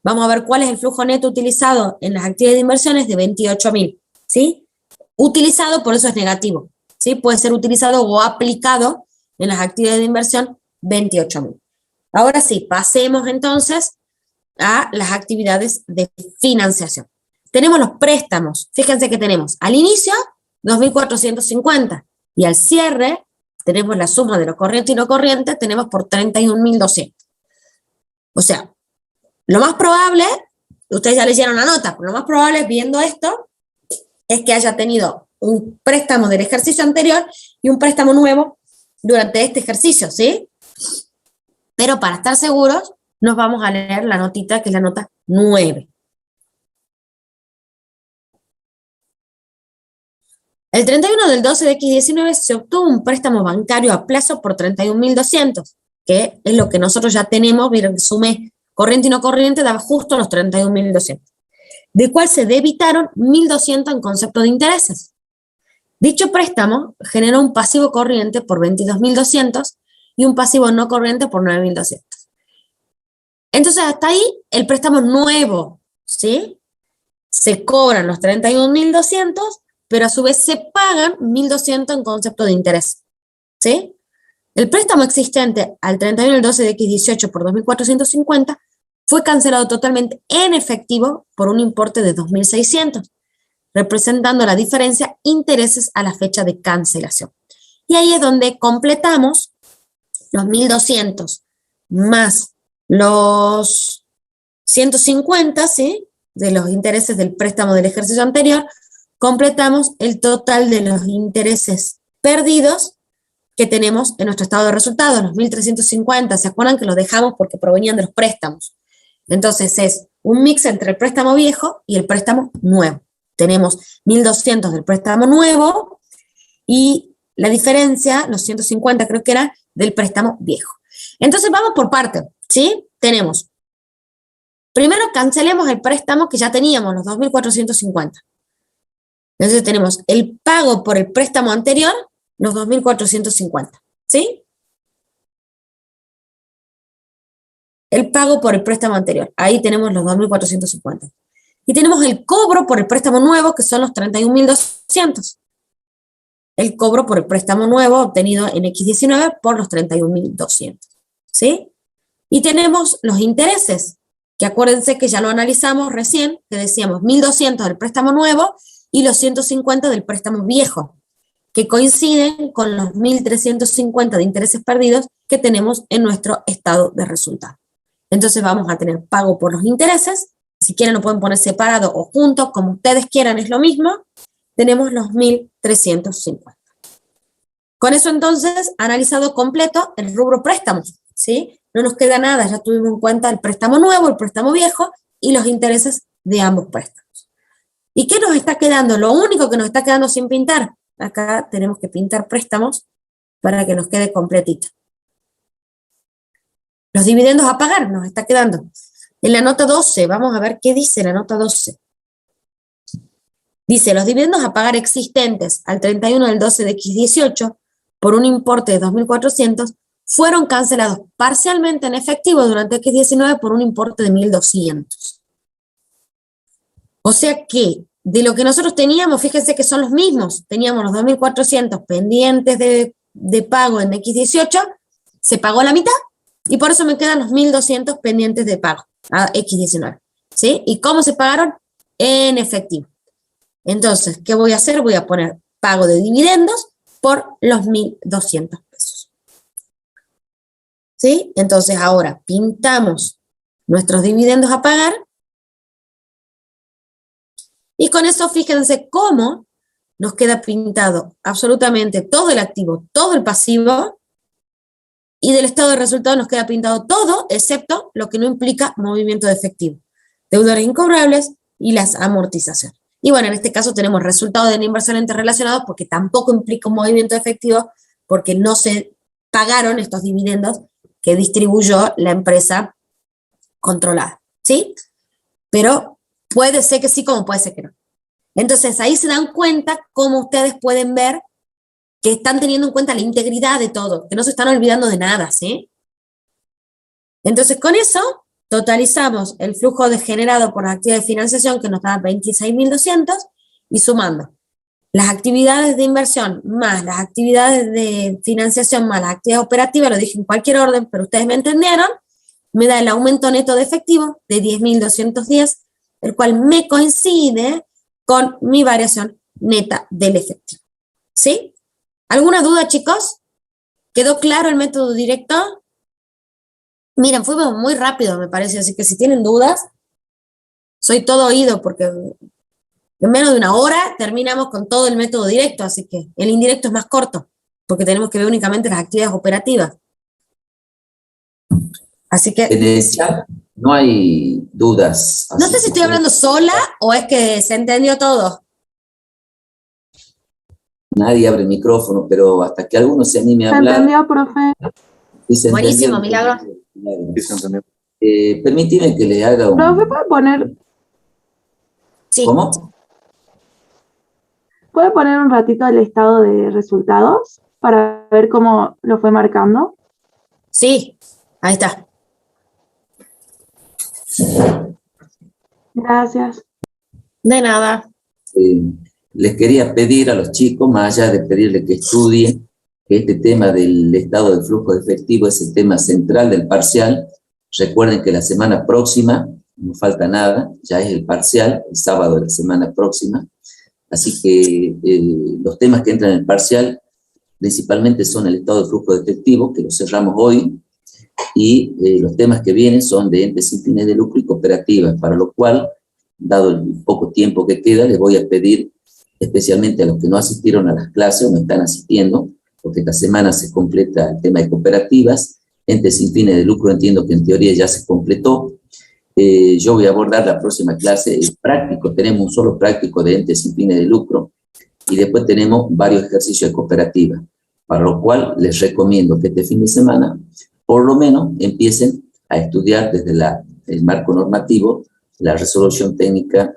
Vamos a ver cuál es el flujo neto utilizado en las actividades de inversiones de 28.000, ¿sí? Utilizado, por eso es negativo, ¿sí? Puede ser utilizado o aplicado en las actividades de inversión 28.000. Ahora sí, pasemos entonces a las actividades de financiación. Tenemos los préstamos. Fíjense que tenemos al inicio 2.450 y al cierre tenemos la suma de lo corriente y no corriente, tenemos por 31.200. O sea, lo más probable, ustedes ya leyeron la nota, pero lo más probable viendo esto es que haya tenido un préstamo del ejercicio anterior y un préstamo nuevo durante este ejercicio, ¿sí? Pero para estar seguros, nos vamos a leer la notita, que es la nota 9. El 31 del 12 de X19 se obtuvo un préstamo bancario a plazo por 31.200, que es lo que nosotros ya tenemos, vieron que sumé corriente y no corriente, daba justo los 31.200, de cual se debitaron 1.200 en concepto de intereses. Dicho préstamo generó un pasivo corriente por 22.200 y un pasivo no corriente por 9.200. Entonces, hasta ahí el préstamo nuevo, ¿sí? Se cobran los 31.200, pero a su vez se pagan 1.200 en concepto de interés, ¿sí? El préstamo existente al 31 del 12 de X18 por 2.450 fue cancelado totalmente en efectivo por un importe de 2.600, representando la diferencia intereses a la fecha de cancelación. Y ahí es donde completamos los 1.200 más los 150, ¿sí? De los intereses del préstamo del ejercicio anterior, completamos el total de los intereses perdidos que tenemos en nuestro estado de resultados, los 1.350. ¿Se acuerdan que los dejamos porque provenían de los préstamos? Entonces es un mix entre el préstamo viejo y el préstamo nuevo. Tenemos 1.200 del préstamo nuevo y la diferencia, los 150 creo que era, del préstamo viejo. Entonces vamos por parte, ¿sí? Tenemos, primero cancelemos el préstamo que ya teníamos, los 2.450. Entonces tenemos el pago por el préstamo anterior, los 2.450, ¿sí? El pago por el préstamo anterior, ahí tenemos los 2.450. Y tenemos el cobro por el préstamo nuevo, que son los 31.200. El cobro por el préstamo nuevo obtenido en X19 por los 31.200, ¿sí? Y tenemos los intereses, que acuérdense que ya lo analizamos recién, que decíamos 1.200 del préstamo nuevo y los 150 del préstamo viejo, que coinciden con los 1.350 de intereses perdidos que tenemos en nuestro estado de resultado. Entonces vamos a tener pago por los intereses, si quieren lo pueden poner separado o junto, como ustedes quieran, es lo mismo. Tenemos los 1.350. Con eso entonces, analizado completo el rubro préstamos, ¿sí? No nos queda nada, ya tuvimos en cuenta el préstamo nuevo, el préstamo viejo y los intereses de ambos préstamos. ¿Y qué nos está quedando? Lo único que nos está quedando sin pintar. Acá tenemos que pintar préstamos para que nos quede completito. Los dividendos a pagar nos está quedando. En la nota 12, vamos a ver qué dice la nota 12. Dice, los dividendos a pagar existentes al 31 del 12 de X18 por un importe de 2.400 fueron cancelados parcialmente en efectivo durante X19 por un importe de 1.200. O sea que de lo que nosotros teníamos, fíjense que son los mismos. Teníamos los 2.400 pendientes de pago en X18, se pagó la mitad y por eso me quedan los 1.200 pendientes de pago a X19. ¿Sí? ¿Y cómo se pagaron? En efectivo. Entonces, ¿qué voy a hacer? Voy a poner pago de dividendos por los 1.200 pesos. ¿Sí? Entonces, ahora pintamos nuestros dividendos a pagar. Y con eso, fíjense cómo nos queda pintado absolutamente todo el activo, todo el pasivo, y del estado de resultados nos queda pintado todo, excepto lo que no implica movimiento de efectivo, deudores incobrables y las amortizaciones. Y bueno, en este caso tenemos resultados de la inversión interrelacionados porque tampoco implica un movimiento de efectivo, porque no se pagaron estos dividendos que distribuyó la empresa controlada, ¿sí? Pero puede ser que sí, como puede ser que no. Entonces, ahí se dan cuenta cómo ustedes pueden ver que están teniendo en cuenta la integridad de todo, que no se están olvidando de nada, ¿sí? Entonces, con eso, totalizamos el flujo generado por la actividad de financiación, que nos da 26.200, y sumando las actividades de inversión más las actividades de financiación más las actividades operativas, lo dije en cualquier orden, pero ustedes me entendieron, me da el aumento neto de efectivo de 10.210, el cual me coincide con mi variación neta del efectivo. ¿Sí? ¿Alguna duda, chicos? ¿Quedó claro el método directo? Miren, fuimos muy rápido, me parece, así que si tienen dudas, soy todo oído, porque en menos de una hora terminamos con todo el método directo, así que el indirecto es más corto, porque tenemos que ver únicamente las actividades operativas. Así que... En el chat no hay dudas. No sé si estoy hablando sola o es que se entendió todo. Nadie abre el micrófono, pero hasta que alguno se anime a ¿Se hablar... entendió, profe? Buenísimo, Milagro. Sí, se entendió. Permíteme que le haga un... Profe, Sí. ¿Cómo? ¿puede poner un ratito el estado de resultados para ver cómo lo fue marcando? Sí, ahí está. Gracias. De nada. Les quería pedir a los chicos, más allá de pedirles que estudien, que este tema del estado de flujo de efectivo es el tema central del parcial. Recuerden que la semana próxima, no falta nada, ya es el parcial, el sábado de la semana próxima. Así que los temas que entran en el parcial principalmente son el estado de flujo de efectivo, que lo cerramos hoy, y los temas que vienen son de entes sin fines de lucro y cooperativas, para lo cual, dado el poco tiempo que queda, les voy a pedir, especialmente a los que no asistieron a las clases o no están asistiendo, porque esta semana se completa el tema de cooperativas, entes sin fines de lucro, entiendo que en teoría ya se completó. Yo voy a abordar la próxima clase el práctico, tenemos un solo práctico de entes sin fines de lucro, y después tenemos varios ejercicios de cooperativa. para lo cual les recomiendo que este fin de semana por lo menos empiecen a estudiar desde el marco normativo la resolución técnica,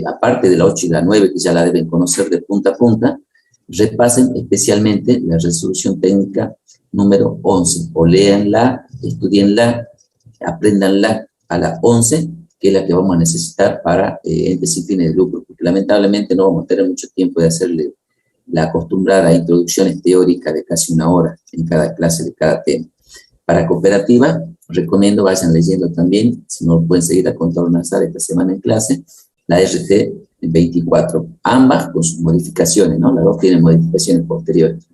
aparte de la 8 y la 9, que ya la deben conocer de punta a punta, repasen especialmente la resolución técnica número 11, o léanla, estudienla, apréndanla a la 11, que es la que vamos a necesitar para entes sin fines de lucro, porque lamentablemente no vamos a tener mucho tiempo de hacerle la acostumbrada introducciones teóricas de casi una hora en cada clase de cada tema. Para cooperativa, recomiendo vayan leyendo también, si no pueden seguir a Contador Nazar esta semana en clase, la RT 24, ambas con sus modificaciones, ¿no? Las dos tienen modificaciones posteriores.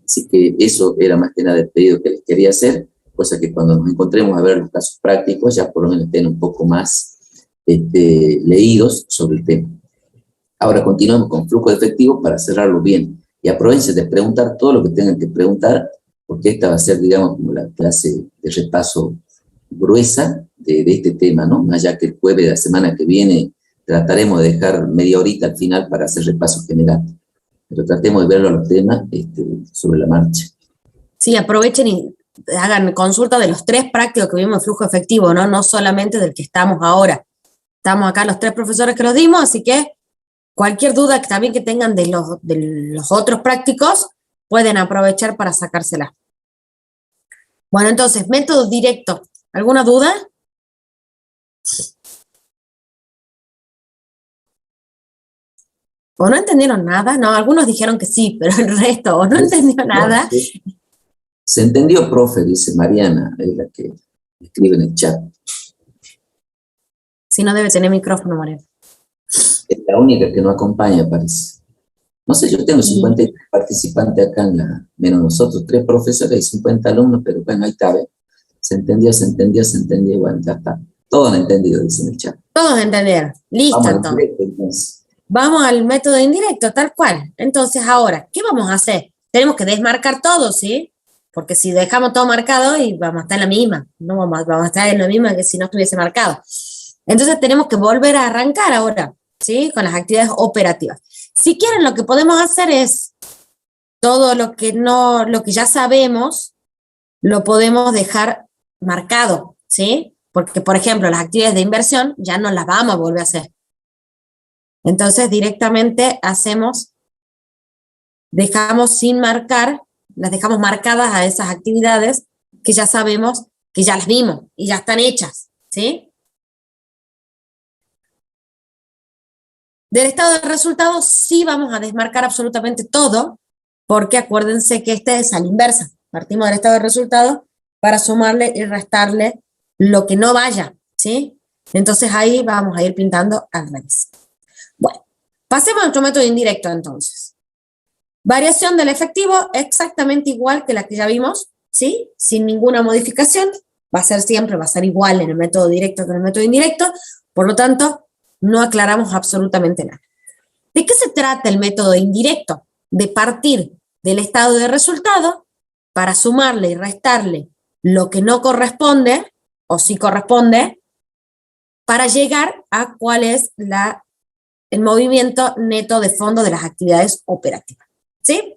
Así que eso era más que nada el pedido que les quería hacer, cosa que cuando nos encontremos a ver los casos prácticos ya por lo menos estén un poco más leídos sobre el tema. Ahora continuamos con flujo de efectivo para cerrarlo bien. Y aprovechen de preguntar todo lo que tengan que preguntar, porque esta va a ser, digamos, como la clase de repaso gruesa de este tema, ¿no? Más allá que el jueves de la semana que viene trataremos de dejar media horita al final para hacer repaso general. Pero tratemos de verlo a los temas sobre la marcha. Sí, aprovechen y hagan consulta de los 3 prácticos que vimos en flujo efectivo, ¿no? No solamente del que estamos ahora. Estamos acá los 3 profesores que los dimos, así que cualquier duda que también que tengan de los otros prácticos, pueden aprovechar para sacársela. Bueno, entonces, método directo. ¿Alguna duda? ¿O no entendieron nada? No, algunos dijeron que sí, pero el resto, o no entendió nada. Se entendió, profe, dice Mariana, es la que escribe en el chat. Si no debe tener micrófono, Mariana. Es la única que no acompaña, parece. No sé, yo tengo 53 participantes acá menos nosotros, 3 profesores y 50 alumnos, pero bueno, ahí está, ¿ve? Se entendió, bueno, ya está. Todos han entendido, dice en el chat. Todos entendieron. Listo, entonces. Vamos al método indirecto, tal cual. Entonces, ahora, ¿qué vamos a hacer? Tenemos que desmarcar todo, ¿sí? Porque si dejamos todo marcado, y vamos a estar en la misma. No vamos a estar en la misma que si no estuviese marcado. Entonces, tenemos que volver a arrancar ahora, ¿sí? Con las actividades operativas. Si quieren, lo que podemos hacer es todo lo que ya sabemos, lo podemos dejar marcado, ¿sí? Porque, por ejemplo, las actividades de inversión ya no las vamos a volver a hacer. Entonces, directamente dejamos sin marcar, las dejamos marcadas a esas actividades que ya sabemos que ya las vimos y ya están hechas, ¿sí? Del estado de resultados sí vamos a desmarcar absolutamente todo, porque acuérdense que este es a la inversa. Partimos del estado de resultados para sumarle y restarle lo que no vaya, ¿sí? Entonces ahí vamos a ir pintando al revés. Bueno, pasemos a nuestro método indirecto entonces. Variación del efectivo exactamente igual que la que ya vimos, ¿sí? Sin ninguna modificación. Va a ser igual en el método directo que en el método indirecto. Por lo tanto, no aclaramos absolutamente nada. ¿De qué se trata el método indirecto? De partir del estado de resultado para sumarle y restarle lo que no corresponde, o sí corresponde, para llegar a cuál es el movimiento neto de fondo de las actividades operativas. ¿Sí?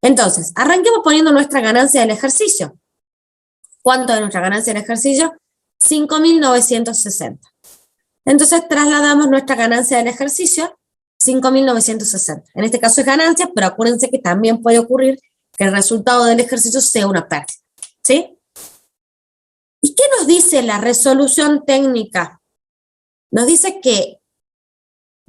Entonces, arranquemos poniendo nuestra ganancia del ejercicio. ¿Cuánto es nuestra ganancia del ejercicio? 5.960. Entonces, trasladamos nuestra ganancia del ejercicio, 5.960. En este caso es ganancia, pero acuérdense que también puede ocurrir que el resultado del ejercicio sea una pérdida. ¿Sí? ¿Y qué nos dice la resolución técnica? Nos dice que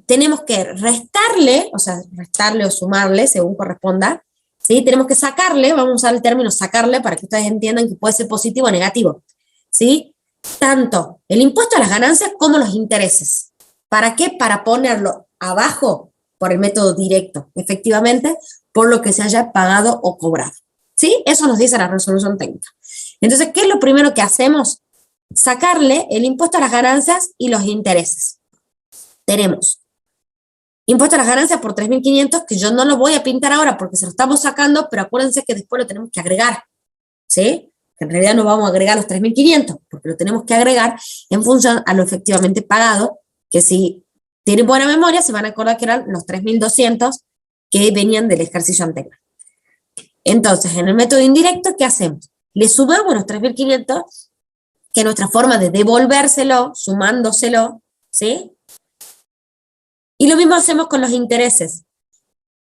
tenemos que restarle o sumarle, según corresponda, ¿sí? Tenemos que sacarle, vamos a usar el término sacarle para que ustedes entiendan que puede ser positivo o negativo, ¿sí? Tanto el impuesto a las ganancias como los intereses. ¿Para qué? Para ponerlo abajo por el método directo, efectivamente, por lo que se haya pagado o cobrado, ¿sí? Eso nos dice la resolución técnica. Entonces, ¿qué es lo primero que hacemos? Sacarle el impuesto a las ganancias y los intereses. Tenemos impuesto a las ganancias por 3.500, que yo no lo voy a pintar ahora porque se lo estamos sacando, pero acuérdense que después lo tenemos que agregar, ¿sí? Que en realidad no vamos a agregar los 3.500, porque lo tenemos que agregar en función a lo efectivamente pagado, que si tienen buena memoria, se van a acordar que eran los 3.200 que venían del ejercicio anterior. Entonces, en el método indirecto, ¿qué hacemos? Le sumamos los 3.500, que es nuestra forma de devolvérselo, sumándoselo, ¿sí? Y lo mismo hacemos con los intereses.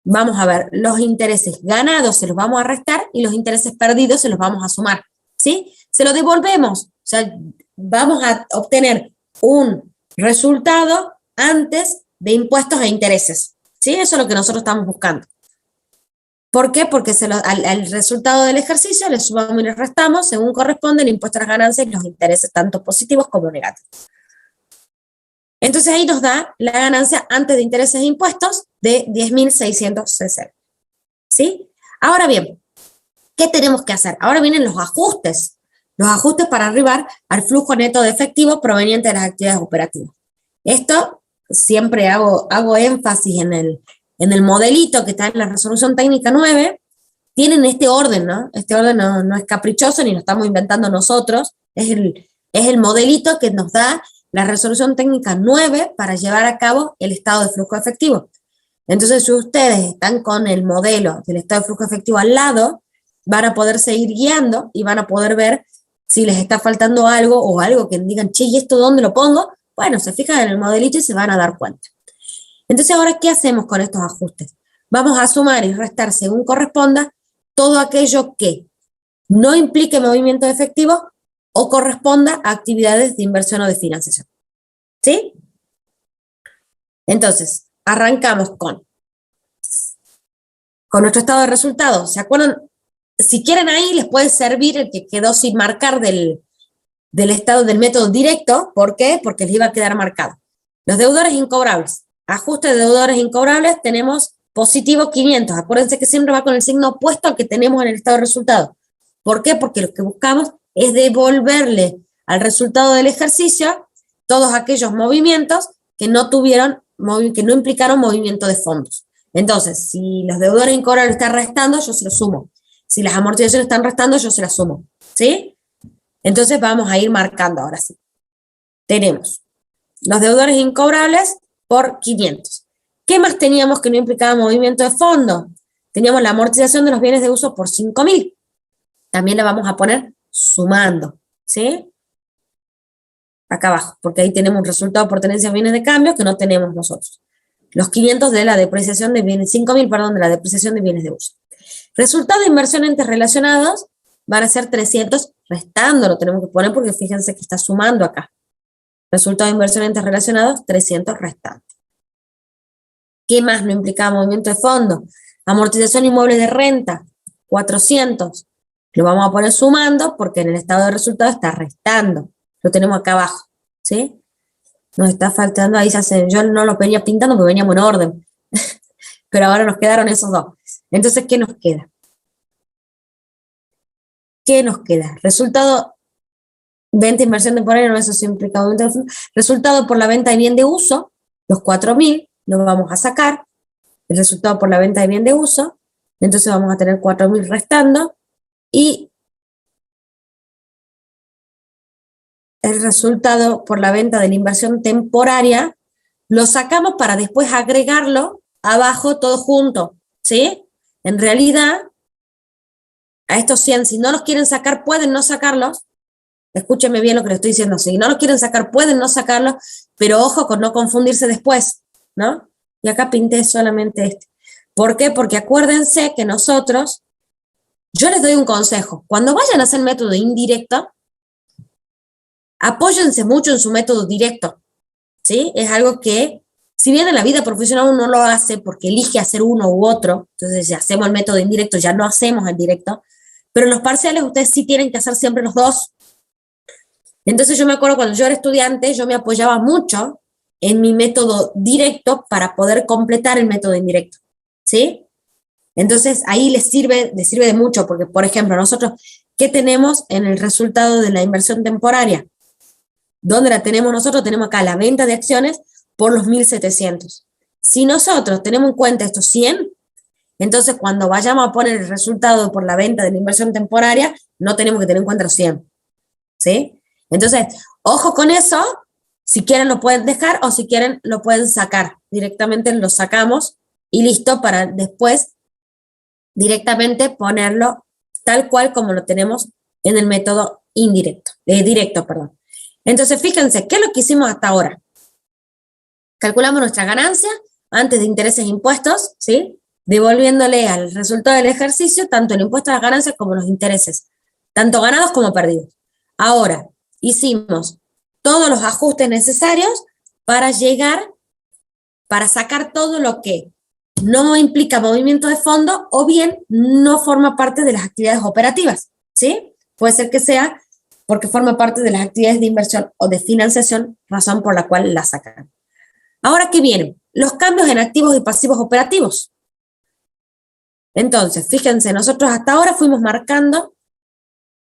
Vamos a ver, los intereses ganados se los vamos a restar y los intereses perdidos se los vamos a sumar, ¿sí? Se lo devolvemos, o sea, vamos a obtener un resultado antes de impuestos e intereses, ¿sí? Eso es lo que nosotros estamos buscando. ¿Por qué? Porque al resultado del ejercicio le sumamos y le restamos según corresponde el impuesto a las ganancias y los intereses, tanto positivos como negativos. Entonces ahí nos da la ganancia antes de intereses e impuestos de 10.660. ¿Sí? Ahora bien, ¿qué tenemos que hacer? Ahora vienen los ajustes para arribar al flujo neto de efectivo proveniente de las actividades operativas. Esto siempre hago énfasis en el modelito que está en la resolución técnica 9, tienen este orden, ¿no? Este orden no es caprichoso ni lo estamos inventando nosotros, es el modelito que nos da la resolución técnica 9 para llevar a cabo el estado de flujo efectivo. Entonces, si ustedes están con el modelo del estado de flujo efectivo al lado, van a poder seguir guiando y van a poder ver si les está faltando algo o algo que digan, che, ¿y esto dónde lo pongo? Bueno, se fijan en el modelito y se van a dar cuenta. Entonces, ahora, ¿qué hacemos con estos ajustes? Vamos a sumar y restar según corresponda todo aquello que no implique movimiento de efectivo o corresponda a actividades de inversión o de financiación. ¿Sí? Entonces, arrancamos con nuestro estado de resultados. ¿Se acuerdan? Si quieren ahí, les puede servir el que quedó sin marcar del estado del método directo. ¿Por qué? Porque les iba a quedar marcado. Los deudores incobrables. Ajuste de deudores incobrables, tenemos positivo 500. Acuérdense que siempre va con el signo opuesto al que tenemos en el estado de resultado. ¿Por qué? Porque lo que buscamos es devolverle al resultado del ejercicio todos aquellos movimientos que no implicaron movimiento de fondos. Entonces, si los deudores incobrables están restando, yo se los sumo. Si las amortizaciones están restando, yo se las sumo. ¿Sí? Entonces vamos a ir marcando ahora sí. Tenemos los deudores incobrables por 500. ¿Qué más teníamos que no implicaba movimiento de fondo? Teníamos la amortización de los bienes de uso por 5.000. También la vamos a poner sumando, ¿sí? Acá abajo, porque ahí tenemos un resultado por tenencia de bienes de cambio que no tenemos nosotros. Los 500 de la depreciación de bienes, 5.000, perdón, de la depreciación de bienes de uso. Resultado de inversión entes relacionados van a ser 300, restando, lo tenemos que poner porque fíjense que está sumando acá. Resultado de inversión entes relacionados, 300 restante. ¿Qué más no implicaba movimiento de fondo? Amortización inmueble de renta, 400. Lo vamos a poner sumando porque en el estado de resultado está restando. Lo tenemos acá abajo, ¿sí? Nos está faltando, ahí yo no lo venía pintando porque veníamos en orden. Pero ahora nos quedaron esos dos. Entonces, ¿qué nos queda? ¿Qué nos queda? Resultado, venta, inversión temporaria, no, eso sí implica movimiento de fondo. Resultado por la venta de bien de uso, los 4.000, lo vamos a sacar. El resultado por la venta de bien de uso, entonces vamos a tener 4.000 restando. Y el resultado por la venta de la inversión temporaria lo sacamos para después agregarlo abajo todo junto, ¿sí? En realidad, a estos 100, si no los quieren sacar, pueden no sacarlos. Escúchenme bien lo que les estoy diciendo. Si no los quieren sacar, pueden no sacarlos, pero ojo con no confundirse después, ¿no? Y acá pinté solamente este. ¿Por qué? Porque acuérdense que nosotros, yo les doy un consejo. Cuando vayan a hacer método indirecto, apóyense mucho en su método directo, ¿sí? Es algo que, si bien en la vida profesional uno lo hace porque elige hacer uno u otro, entonces si hacemos el método indirecto ya no hacemos el directo, pero en los parciales ustedes sí tienen que hacer siempre los dos. Entonces yo me acuerdo cuando yo era estudiante, yo me apoyaba mucho en mi método directo para poder completar el método indirecto, ¿sí? Entonces ahí les sirve de mucho, porque por ejemplo nosotros, ¿qué tenemos en el resultado de la inversión temporaria? ¿Dónde la tenemos nosotros? Tenemos acá la venta de acciones por los 1.700. Si nosotros tenemos en cuenta estos 100, entonces cuando vayamos a poner el resultado por la venta de la inversión temporaria, no tenemos que tener en cuenta los 100, ¿sí? Entonces, ojo con eso, si quieren lo pueden dejar o si quieren lo pueden sacar. Directamente lo sacamos y listo para después directamente ponerlo tal cual como lo tenemos en el método directo, perdón. Entonces, fíjense, ¿qué es lo que hicimos hasta ahora? Calculamos nuestra ganancia antes de intereses e impuestos, ¿sí? Devolviéndole al resultado del ejercicio tanto el impuesto a las ganancias como los intereses, tanto ganados como perdidos. Ahora, hicimos todos los ajustes necesarios para sacar todo lo que no implica movimiento de fondo o bien no forma parte de las actividades operativas, ¿sí? Puede ser que sea porque forma parte de las actividades de inversión o de financiación, razón por la cual la sacan. Ahora, ¿qué vienen? Los cambios en activos y pasivos operativos. Entonces, fíjense, nosotros hasta ahora fuimos marcando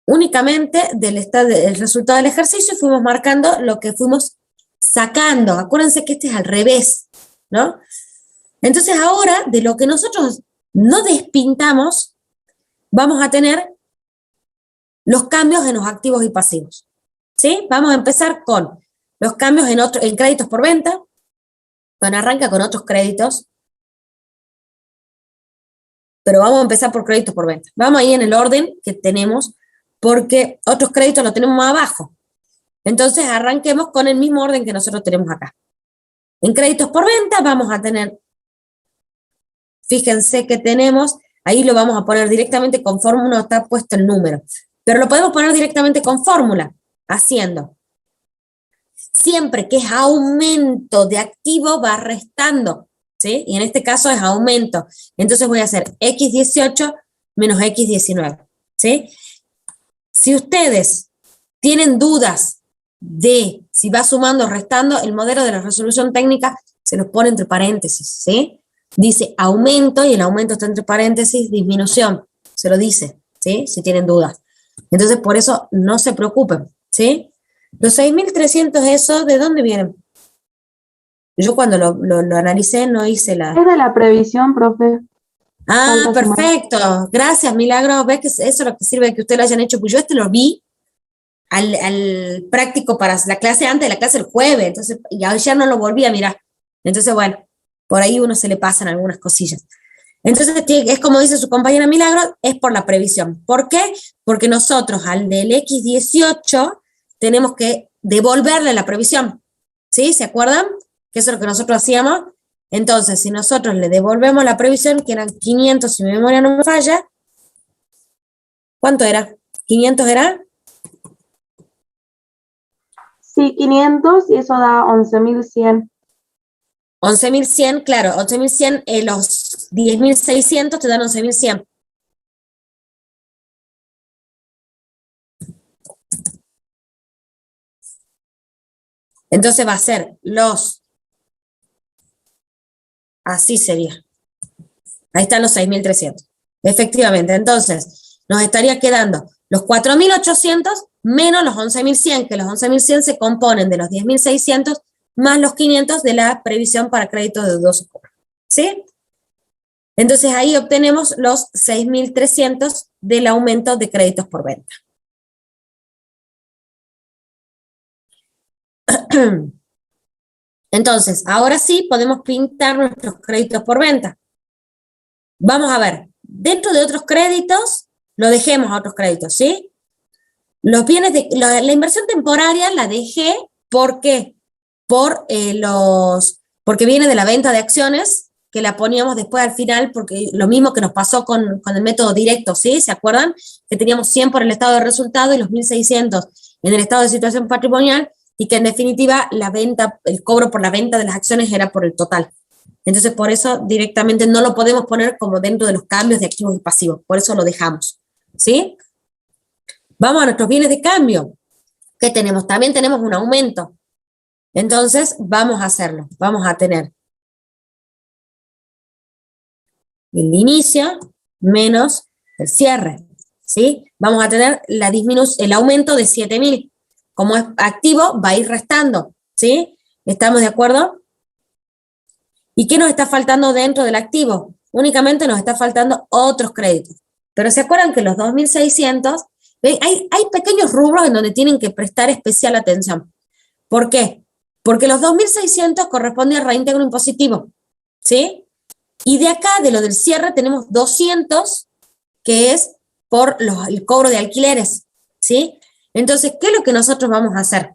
únicamente del resultado del ejercicio, fuimos marcando lo que fuimos sacando. Acuérdense que este es al revés, ¿no? Entonces ahora, de lo que nosotros no despintamos, vamos a tener los cambios en los activos y pasivos, ¿sí? Vamos a empezar con los cambios en créditos por venta. Bueno, arranca con otros créditos, pero vamos a empezar por créditos por venta. Vamos ahí en el orden que tenemos, porque otros créditos los tenemos más abajo. Entonces arranquemos con el mismo orden que nosotros tenemos acá. En créditos por venta vamos a tener, fíjense que tenemos, ahí lo vamos a poner directamente con fórmula, no está puesto el número, pero lo podemos poner directamente con fórmula, haciendo. Siempre que es aumento de activo va restando, ¿sí? Y en este caso es aumento. Entonces voy a hacer X18 menos X19, ¿sí? Si ustedes tienen dudas de si va sumando o restando, el modelo de la resolución técnica se los pone entre paréntesis, ¿sí? Dice aumento y el aumento está entre paréntesis, disminución, se lo dice, ¿sí? Si tienen dudas. Entonces, por eso no se preocupen, ¿sí? Los 6.300, ¿eso de dónde vienen? Yo cuando lo analicé no hice la... Es de la previsión, profe. Ah, perfecto. Gracias, Milagro. ¿Ves que eso es lo que sirve que ustedes lo hayan hecho? Pues yo lo vi al práctico para la clase antes de la clase el jueves, entonces, y ayer no lo volví a mirar. Entonces, bueno, por ahí uno se le pasan algunas cosillas. Entonces, es como dice su compañera Milagro, es por la previsión. ¿Por qué? Porque nosotros al del X18 tenemos que devolverle la previsión, ¿sí? ¿Se acuerdan? Que eso es lo que nosotros hacíamos. Entonces, si nosotros le devolvemos la previsión, que eran 500, si mi memoria no me falla, ¿cuánto era? ¿500 era? Sí, 500 y eso da 11.100. 11.100, claro, 11.100, los 10.600 te dan 11.100. Entonces va a ser así sería. Ahí están los 6.300. Efectivamente, entonces nos estaría quedando los 4.800 menos los 11.100, que los 11.100 se componen de los 10.600 más los 500 de la previsión para créditos de dudoso cobro, ¿sí? Entonces ahí obtenemos los 6.300 del aumento de créditos por venta. Entonces, ahora sí podemos pintar nuestros créditos por venta. Vamos a ver, dentro de otros créditos, lo dejemos a otros créditos, ¿sí? Los bienes la inversión temporaria la dejé, ¿por qué? Porque viene de la venta de acciones, que la poníamos después al final, porque lo mismo que nos pasó con el método directo, ¿sí? ¿Se acuerdan? Que teníamos 100 por el estado de resultado y los 1.600 en el estado de situación patrimonial, y que en definitiva el cobro por la venta de las acciones era por el total. Entonces, por eso directamente no lo podemos poner como dentro de los cambios de activos y pasivos, por eso lo dejamos, ¿sí? Vamos a nuestros bienes de cambio. ¿Qué tenemos? También tenemos un aumento. Entonces, vamos a hacerlo. Vamos a tener el inicio menos el cierre, ¿sí? Vamos a tener el aumento de 7.000. Como es activo, va a ir restando, ¿sí? ¿Estamos de acuerdo? ¿Y qué nos está faltando dentro del activo? Únicamente nos está faltando otros créditos. Pero ¿se acuerdan que los 2.600, hay pequeños rubros en donde tienen que prestar especial atención? ¿Por qué? Porque los 2.600 corresponden al reintegro impositivo, ¿sí? Y de acá, de lo del cierre, tenemos 200, que es por el cobro de alquileres, ¿sí? Entonces, ¿qué es lo que nosotros vamos a hacer?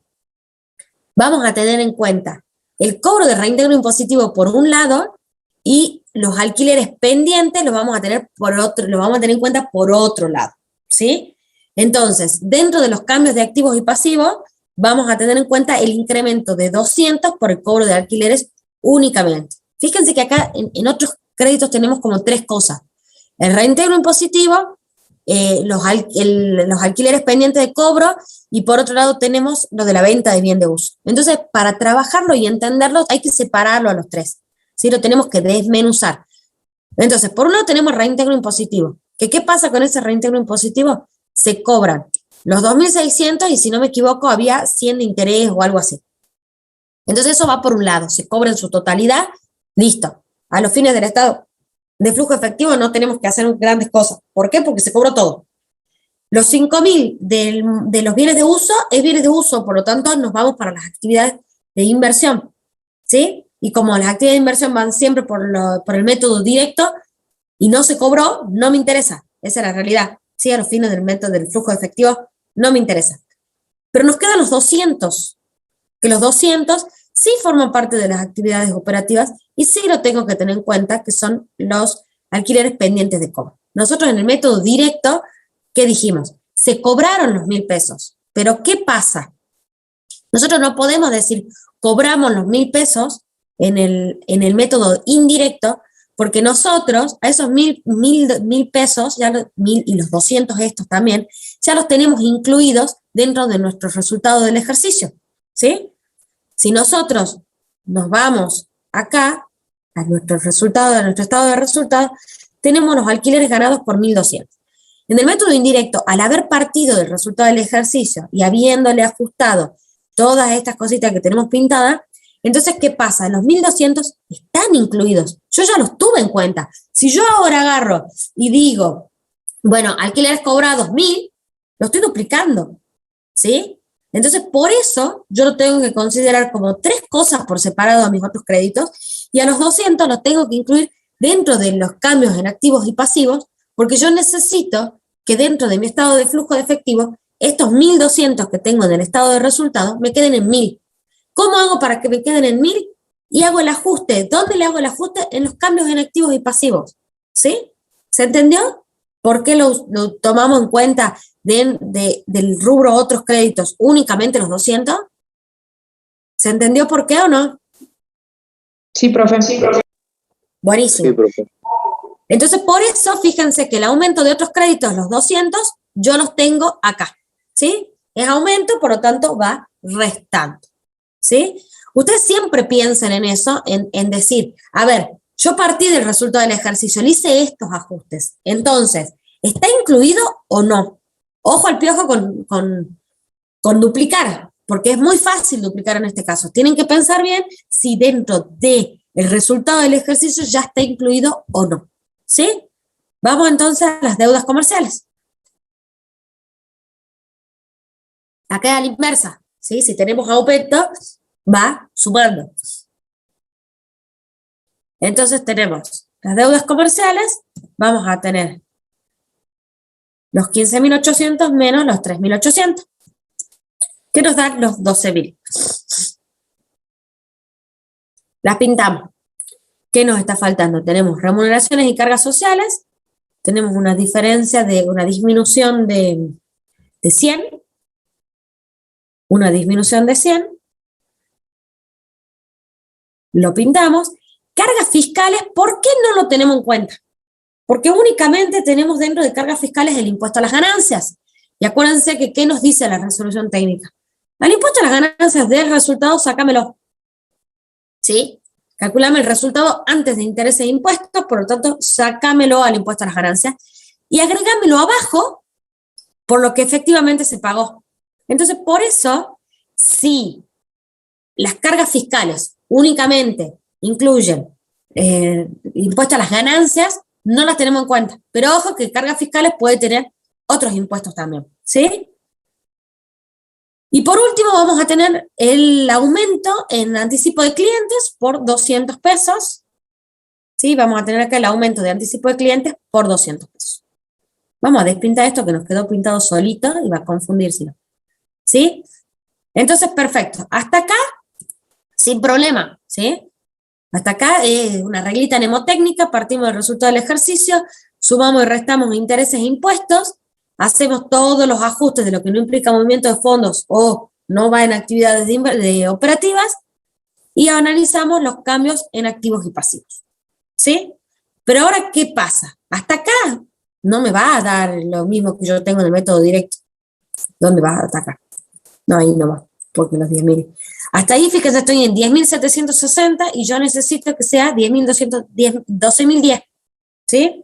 Vamos a tener en cuenta el cobro de reintegro impositivo por un lado y los alquileres pendientes los vamos a tener en cuenta por otro lado, ¿sí? Entonces, dentro de los cambios de activos y pasivos, vamos a tener en cuenta el incremento de 200 por el cobro de alquileres únicamente. Fíjense que acá en otros créditos tenemos como 3 cosas. El reintegro impositivo, los alquileres pendientes de cobro, y por otro lado tenemos lo de la venta de bien de uso. Entonces, para trabajarlo y entenderlo, hay que separarlo a los 3, ¿sí? Lo tenemos que desmenuzar. Entonces, por un lado tenemos reintegro impositivo. ¿Qué pasa con ese reintegro impositivo? Se cobran los 2.600 y, si no me equivoco, había 100 de interés o algo así. Entonces, eso va por un lado, se cobra en su totalidad, listo. A los fines del estado de flujo efectivo no tenemos que hacer grandes cosas. ¿Por qué? Porque se cobró todo. Los 5.000 de los bienes de uso es bienes de uso, por lo tanto nos vamos para las actividades de inversión, ¿sí? Y como las actividades de inversión van siempre por el método directo y no se cobró, no me interesa. Esa es la realidad. Sí, a los fines del método del flujo efectivo no me interesa. Pero nos quedan los 200, que los 200 sí forman parte de las actividades operativas y sí lo tengo que tener en cuenta, que son los alquileres pendientes de cobro. Nosotros en el método directo, ¿qué dijimos? Se cobraron los 1.000 pesos, pero ¿qué pasa? Nosotros no podemos decir cobramos los 1.000 pesos en el método indirecto, porque nosotros a esos 1.000 pesos, y los 200 estos también, ya los tenemos incluidos dentro de nuestro resultado del ejercicio, ¿sí? Si nosotros nos vamos acá, a nuestro estado de resultados, tenemos los alquileres ganados por 1.200. En el método indirecto, al haber partido del resultado del ejercicio y habiéndole ajustado todas estas cositas que tenemos pintadas, entonces, ¿qué pasa? Los 1.200 están incluidos. Yo ya los tuve en cuenta. Si yo ahora agarro y digo, bueno, alquileres cobrados 1.000, lo estoy duplicando, ¿sí? Entonces, por eso yo lo tengo que considerar como 3 cosas por separado a mis otros créditos, y a los 200 los tengo que incluir dentro de los cambios en activos y pasivos, porque yo necesito que dentro de mi estado de flujo de efectivo, estos 1.200 que tengo en el estado de resultados me queden en 1.000. ¿Cómo hago para que me queden en 1.000? Y hago el ajuste. ¿Dónde le hago el ajuste? En los cambios en activos y pasivos, ¿sí? ¿Se entendió? ¿Por qué lo tomamos en cuenta del rubro otros créditos únicamente los 200? ¿Se entendió por qué o no? Sí, profe. Buenísimo. Sí, profe. Entonces, por eso, fíjense que el aumento de otros créditos, los 200, yo los tengo acá, ¿sí? Es aumento, por lo tanto, va restando, ¿sí? Ustedes siempre piensen en eso, en decir, a ver, yo partí del resultado del ejercicio, le hice estos ajustes. Entonces, ¿está incluido o no? Ojo al piojo con duplicar, porque es muy fácil duplicar en este caso. Tienen que pensar bien si dentro del resultado del ejercicio ya está incluido o no, ¿sí? Vamos entonces a las deudas comerciales. Acá a la inversa, ¿sí? Si tenemos aumento, va sumando. Entonces tenemos las deudas comerciales, vamos a tener los 15.800 menos los 3.800, que nos dan los 12.000. Las pintamos. ¿Qué nos está faltando? Tenemos remuneraciones y cargas sociales, tenemos una diferencia de una disminución de 100, una disminución de 100, lo pintamos. Cargas fiscales, ¿por qué no lo tenemos en cuenta? Porque únicamente tenemos dentro de cargas fiscales el impuesto a las ganancias. Y acuérdense que, ¿qué nos dice la resolución técnica? Al impuesto a las ganancias del resultado, sácamelo. ¿Sí? Calculame el resultado antes de intereses e impuestos, por lo tanto, sácamelo al impuesto a las ganancias y agregámelo abajo por lo que efectivamente se pagó. Entonces, por eso, si las cargas fiscales únicamente incluyen impuestos a las ganancias, no las tenemos en cuenta. Pero ojo que cargas fiscales puede tener otros impuestos también, ¿sí? Y por último vamos a tener el aumento en anticipo de clientes por 200 pesos, ¿sí? Vamos a tener acá el aumento de anticipo de clientes por 200 pesos. Vamos a despintar esto que nos quedó pintado solito y va a confundirse, ¿sí? Entonces, perfecto. Hasta acá, sin problema, ¿sí? Hasta acá es una reglita mnemotécnica, partimos del resultado del ejercicio, sumamos y restamos intereses e impuestos, hacemos todos los ajustes de lo que no implica movimiento de fondos o no va en actividades de operativas y analizamos los cambios en activos y pasivos, ¿sí? Pero ahora, ¿qué pasa? Hasta acá no me va a dar lo mismo que yo tengo en el método directo. ¿Dónde va hasta acá? No, ahí no va, porque los 10.000. Hasta ahí, fíjense, estoy en 10.760 y yo necesito que sea 12.010, ¿sí?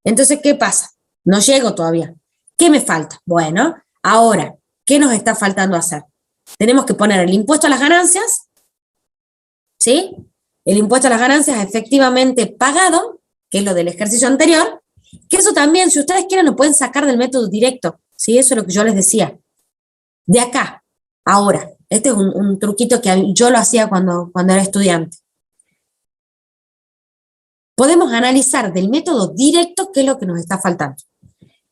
Entonces, ¿qué pasa? No llego todavía. ¿Qué me falta? Bueno, ahora, ¿qué nos está faltando hacer? Tenemos que poner el impuesto a las ganancias, ¿sí? El impuesto a las ganancias efectivamente pagado, que es lo del ejercicio anterior, que eso también, si ustedes quieren, lo pueden sacar del método directo, ¿sí? Eso es lo que yo les decía. De acá, ahora, este es un truquito que yo lo hacía cuando era estudiante. Podemos analizar del método directo qué es lo que nos está faltando.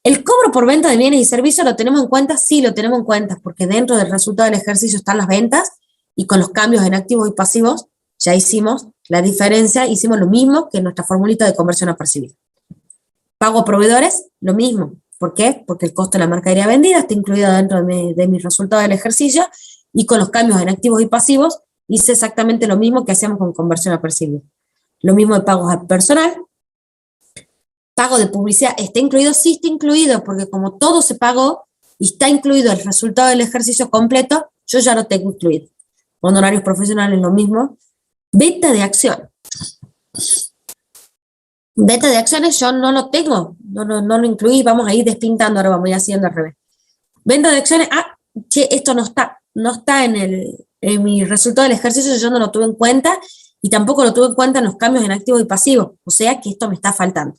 ¿El cobro por venta de bienes y servicios lo tenemos en cuenta? Sí, lo tenemos en cuenta, porque dentro del resultado del ejercicio están las ventas y con los cambios en activos y pasivos ya hicimos la diferencia, hicimos lo mismo que en nuestra formulita de conversión a percibir. Pago a proveedores, lo mismo. ¿Por qué? Porque el costo de la mercadería vendida está incluido dentro de mi resultado del ejercicio y con los cambios en activos y pasivos hice exactamente lo mismo que hacíamos con conversión a percibir. Lo mismo de pagos al personal. Pago de publicidad, ¿está incluido? Sí, está incluido, porque como todo se pagó y está incluido el resultado del ejercicio completo, yo ya lo tengo incluido. Honorarios profesionales, lo mismo. Venta de acción. Venta de acciones yo no lo tengo, no lo incluí, vamos a ir despintando, ahora vamos a ir haciendo al revés. Venta de acciones, esto no está en mi resultado del ejercicio, yo no lo tuve en cuenta y tampoco lo tuve en cuenta en los cambios en activos y pasivos, o sea que esto me está faltando.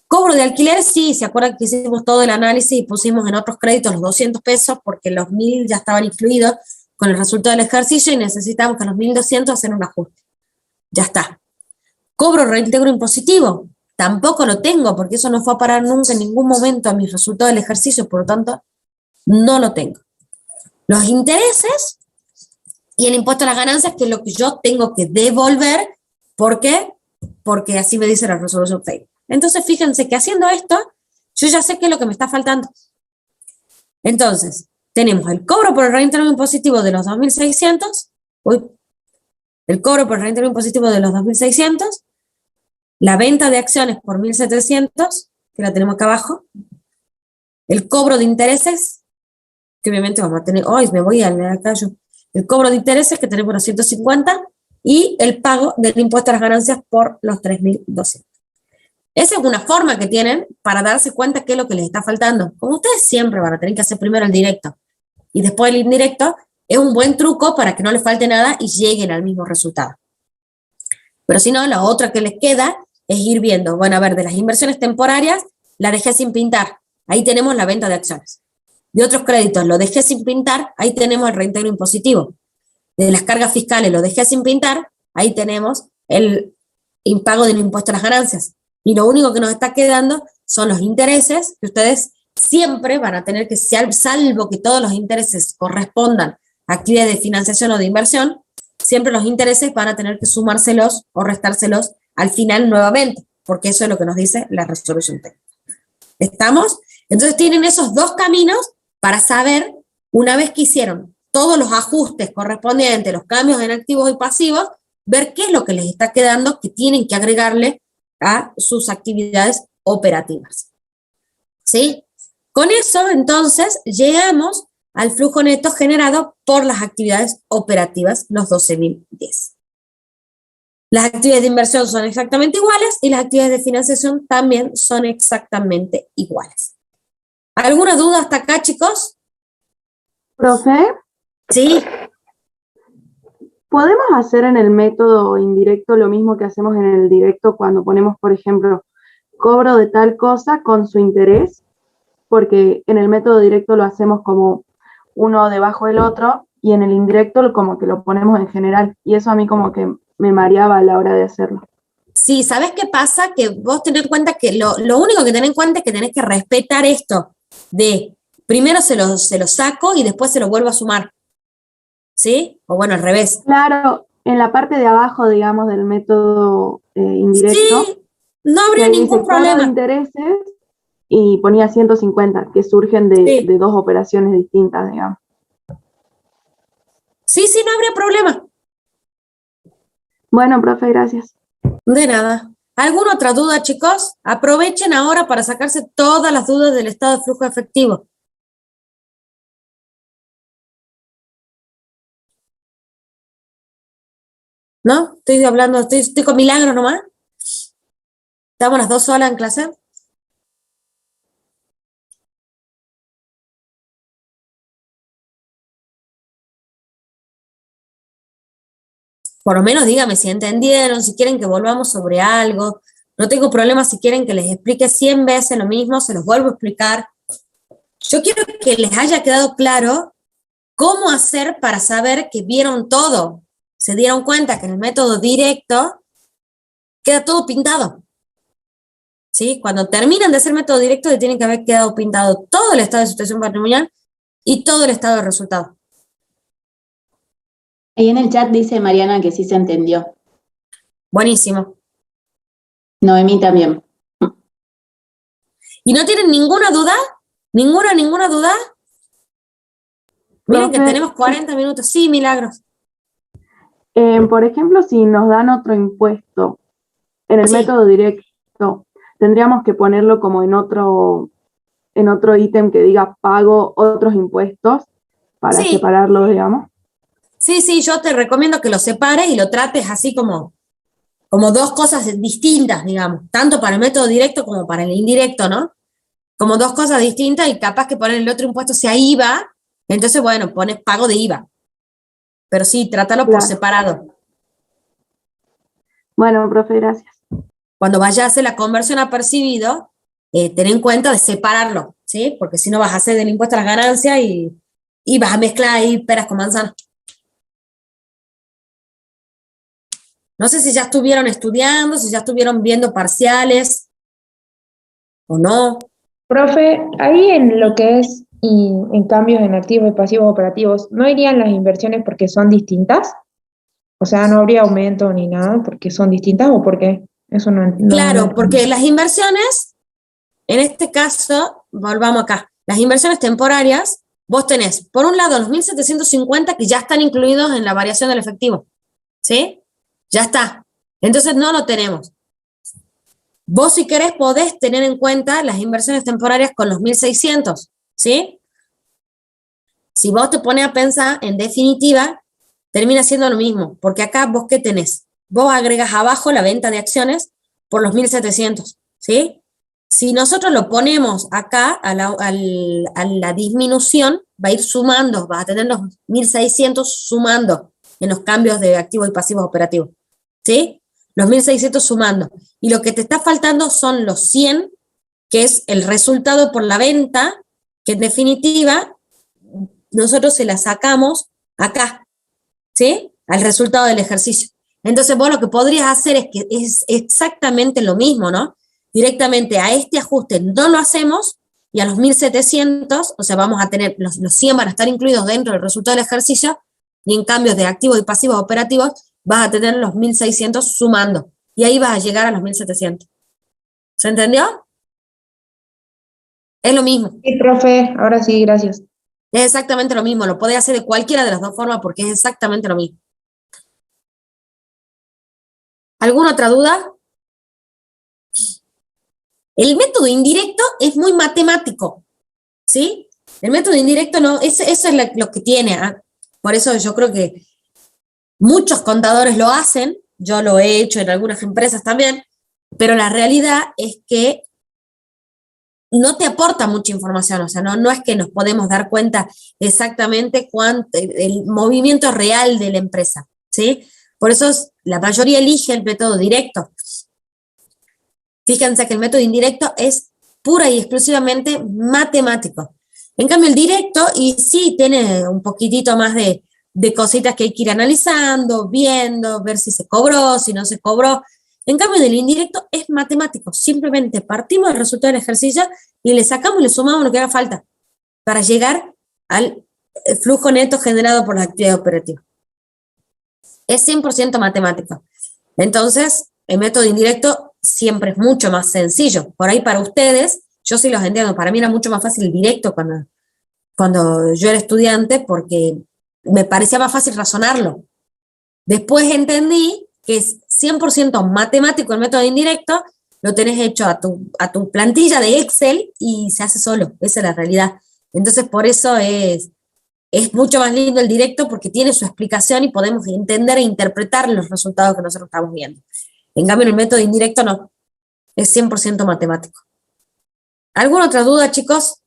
Cobro de alquiler, sí, se acuerdan que hicimos todo el análisis y pusimos en otros créditos los 200 pesos porque los 1.000 ya estaban incluidos con el resultado del ejercicio y necesitamos que a los 1.200 hacer un ajuste. Ya está. Cobro reintegro impositivo, tampoco lo tengo porque eso no fue a parar nunca en ningún momento a mi resultado del ejercicio, por lo tanto, no lo tengo. Los intereses y el impuesto a las ganancias, que es lo que yo tengo que devolver, ¿por qué? Porque así me dice la resolución técnica. Entonces, fíjense que haciendo esto, yo ya sé qué es lo que me está faltando. Entonces, tenemos el cobro por el reintegro impositivo de los 2.600, el cobro por el reintegro impositivo de los 2.600, la venta de acciones por 1.700, que la tenemos acá abajo, el cobro de intereses, que obviamente vamos a tener, me voy a leer acá yo, el cobro de intereses que tenemos los 150 y el pago del impuesto a las ganancias por los 3.200. Esa es una forma que tienen para darse cuenta qué es lo que les está faltando. Como ustedes siempre van a tener que hacer primero el directo y después el indirecto, es un buen truco para que no les falte nada y lleguen al mismo resultado. Pero si no, la otra que les queda es ir viendo, bueno, a ver, de las inversiones temporarias, la dejé sin pintar, ahí tenemos la venta de acciones. De otros créditos, lo dejé sin pintar, ahí tenemos el reintegro impositivo. De las cargas fiscales, lo dejé sin pintar, ahí tenemos el impago del impuesto a las ganancias. Y lo único que nos está quedando son los intereses, que ustedes siempre van a tener que, salvo que todos los intereses correspondan a actividades de financiación o de inversión, siempre los intereses van a tener que sumárselos o restárselos al final nuevamente, porque eso es lo que nos dice la resolución técnica. ¿Estamos? Entonces tienen esos dos caminos para saber, una vez que hicieron todos los ajustes correspondientes, los cambios en activos y pasivos, ver qué es lo que les está quedando que tienen que agregarle a sus actividades operativas. ¿Sí? Con eso, entonces, llegamos al flujo neto generado por las actividades operativas, los 12.010. Las actividades de inversión son exactamente iguales y las actividades de financiación también son exactamente iguales. ¿Alguna duda hasta acá, chicos? Profe, Sí. ¿podemos hacer en el método indirecto lo mismo que hacemos en el directo cuando ponemos, por ejemplo, cobro de tal cosa con su interés? Porque en el método directo lo hacemos como uno debajo del otro y en el indirecto como que lo ponemos en general y eso a mí como que me mareaba a la hora de hacerlo. Sí, ¿sabés qué pasa? Que vos tenés en cuenta que lo único que tenés en cuenta es que tenés que respetar esto de primero se lo saco y después se lo vuelvo a sumar. ¿Sí? O bueno, al revés. Claro, en la parte de abajo, digamos, del método indirecto, Sí, no que habría ahí ningún dice cobro de problema. intereses y ponía 150, que surgen Sí. de dos operaciones distintas, digamos. Sí, no habría problema. Bueno, profe, gracias. De nada. ¿Alguna otra duda, chicos? Aprovechen ahora para sacarse todas las dudas del estado de flujo efectivo. ¿No? Estoy hablando, estoy con Milagros nomás. ¿Estamos las dos solas en clase? Por lo menos dígame si entendieron, si quieren que volvamos sobre algo. No tengo problema si quieren que les explique 100 veces lo mismo, se los vuelvo a explicar. Yo quiero que les haya quedado claro cómo hacer para saber que vieron todo. Se dieron cuenta que en el método directo queda todo pintado. ¿Sí? Cuando terminan de hacer método directo, le tienen que haber quedado pintado todo el estado de situación patrimonial y todo el estado de resultado. Ahí en el chat dice Mariana que sí se entendió. Buenísimo. Noemí también. ¿Y no tienen ninguna duda? ¿Ninguna duda? Miren que Profe, tenemos 40 minutos. Sí, Milagros. por ejemplo, si nos dan otro impuesto en el Sí. método directo, tendríamos que ponerlo como en otro ítem que diga pago otros impuestos para Sí. separarlos, digamos. Sí, yo te recomiendo que lo separes y lo trates así como dos cosas distintas, digamos, tanto para el método directo como para el indirecto, ¿no? Como dos cosas distintas y capaz que poner el otro impuesto sea IVA, entonces, bueno, pones pago de IVA. Pero sí, trátalo por Claro. separado. Bueno, profe, gracias. Cuando vayas a hacer la conversión a percibido, ten en cuenta de separarlo, ¿sí? Porque si no vas a hacer del impuesto a las ganancias y vas a mezclar ahí peras con manzanas. No sé si ya estuvieron estudiando, si ya estuvieron viendo parciales o no. Profe, ahí en lo que es y en cambios en activos y pasivos operativos, ¿no irían las inversiones porque son distintas? O sea, no habría aumento ni nada porque son distintas o porque eso no Claro, porque las inversiones, en este caso, volvamos acá, las inversiones temporarias, vos tenés, por un lado, los 1.750 que ya están incluidos en la variación del efectivo, ¿sí? Ya está. Entonces no lo tenemos. Vos, si querés, podés tener en cuenta las inversiones temporarias con los 1.600, ¿sí? Si vos te pones a pensar, en definitiva, termina siendo lo mismo, porque acá vos, ¿qué tenés? Vos agregas abajo la venta de acciones por los 1.700, ¿sí? Si nosotros lo ponemos acá a la disminución, va a ir sumando, va a tener los 1.600 sumando en los cambios de activos y pasivos operativos, ¿sí? Los 1.600 sumando. Y lo que te está faltando son los 100, que es el resultado por la venta, que en definitiva nosotros se la sacamos acá, ¿sí? Al resultado del ejercicio. Entonces vos lo que podrías hacer es que es exactamente lo mismo, ¿no? Directamente a este ajuste no lo hacemos y a los 1.700, o sea, vamos a tener, los 100 van a estar incluidos dentro del resultado del ejercicio y en cambios de activos y pasivos operativos vas a tener los 1.600 sumando y ahí vas a llegar a los 1.700. ¿Se entendió? Es lo mismo. Sí, profe, ahora sí, gracias. Es exactamente lo mismo, lo podés hacer de cualquiera de las dos formas porque es exactamente lo mismo. ¿Alguna otra duda? El método indirecto es muy matemático, ¿sí? El método indirecto no, eso es lo que tiene. ¿Ah? Por eso yo creo que muchos contadores lo hacen, yo lo he hecho en algunas empresas también, pero la realidad es que no te aporta mucha información, o sea, no es que nos podemos dar cuenta exactamente cuánto, el movimiento real de la empresa, ¿sí? Por eso la mayoría elige el método directo. Fíjense que el método indirecto es pura y exclusivamente matemático. En cambio, el directo, y sí tiene un poquitito más de cositas que hay que ir analizando, viendo, ver si se cobró, si no se cobró. En cambio, del indirecto es matemático. Simplemente partimos del resultado del ejercicio y le sacamos y le sumamos lo que haga falta para llegar al flujo neto generado por las actividades operativas. Es 100% matemático. Entonces, el método indirecto siempre es mucho más sencillo. Por ahí para ustedes, yo sí los entiendo, para mí era mucho más fácil el directo cuando yo era estudiante porque me parecía más fácil razonarlo. Después entendí que es 100% matemático el método indirecto, lo tenés hecho a tu plantilla de Excel y se hace solo, esa es la realidad. Entonces por eso es mucho más lindo el directo porque tiene su explicación y podemos entender e interpretar los resultados que nosotros estamos viendo. En cambio, en el método indirecto no, es 100% matemático. ¿Alguna otra duda, chicos?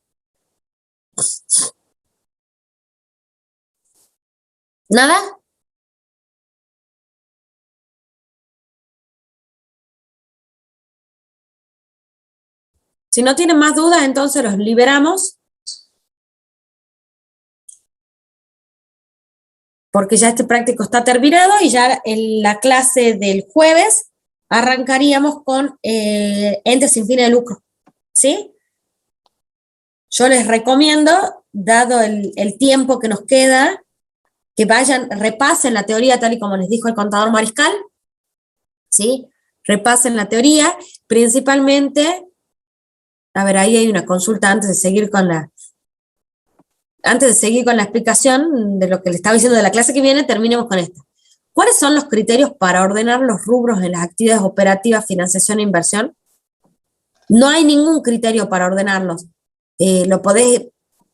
¿Nada? Si no tienen más dudas, entonces los liberamos. Porque ya este práctico está terminado y ya en la clase del jueves arrancaríamos con entes sin fines de lucro, ¿sí? Yo les recomiendo, dado el tiempo que nos queda, que repasen la teoría tal y como les dijo el contador Mariscal, ¿sí? Repasen la teoría, principalmente, a ver, ahí hay una consulta antes de seguir con la explicación de lo que le estaba diciendo de la clase que viene, terminemos con esta. ¿Cuáles son los criterios para ordenar los rubros en las actividades operativas, financiación e inversión? No hay ningún criterio para ordenarlos.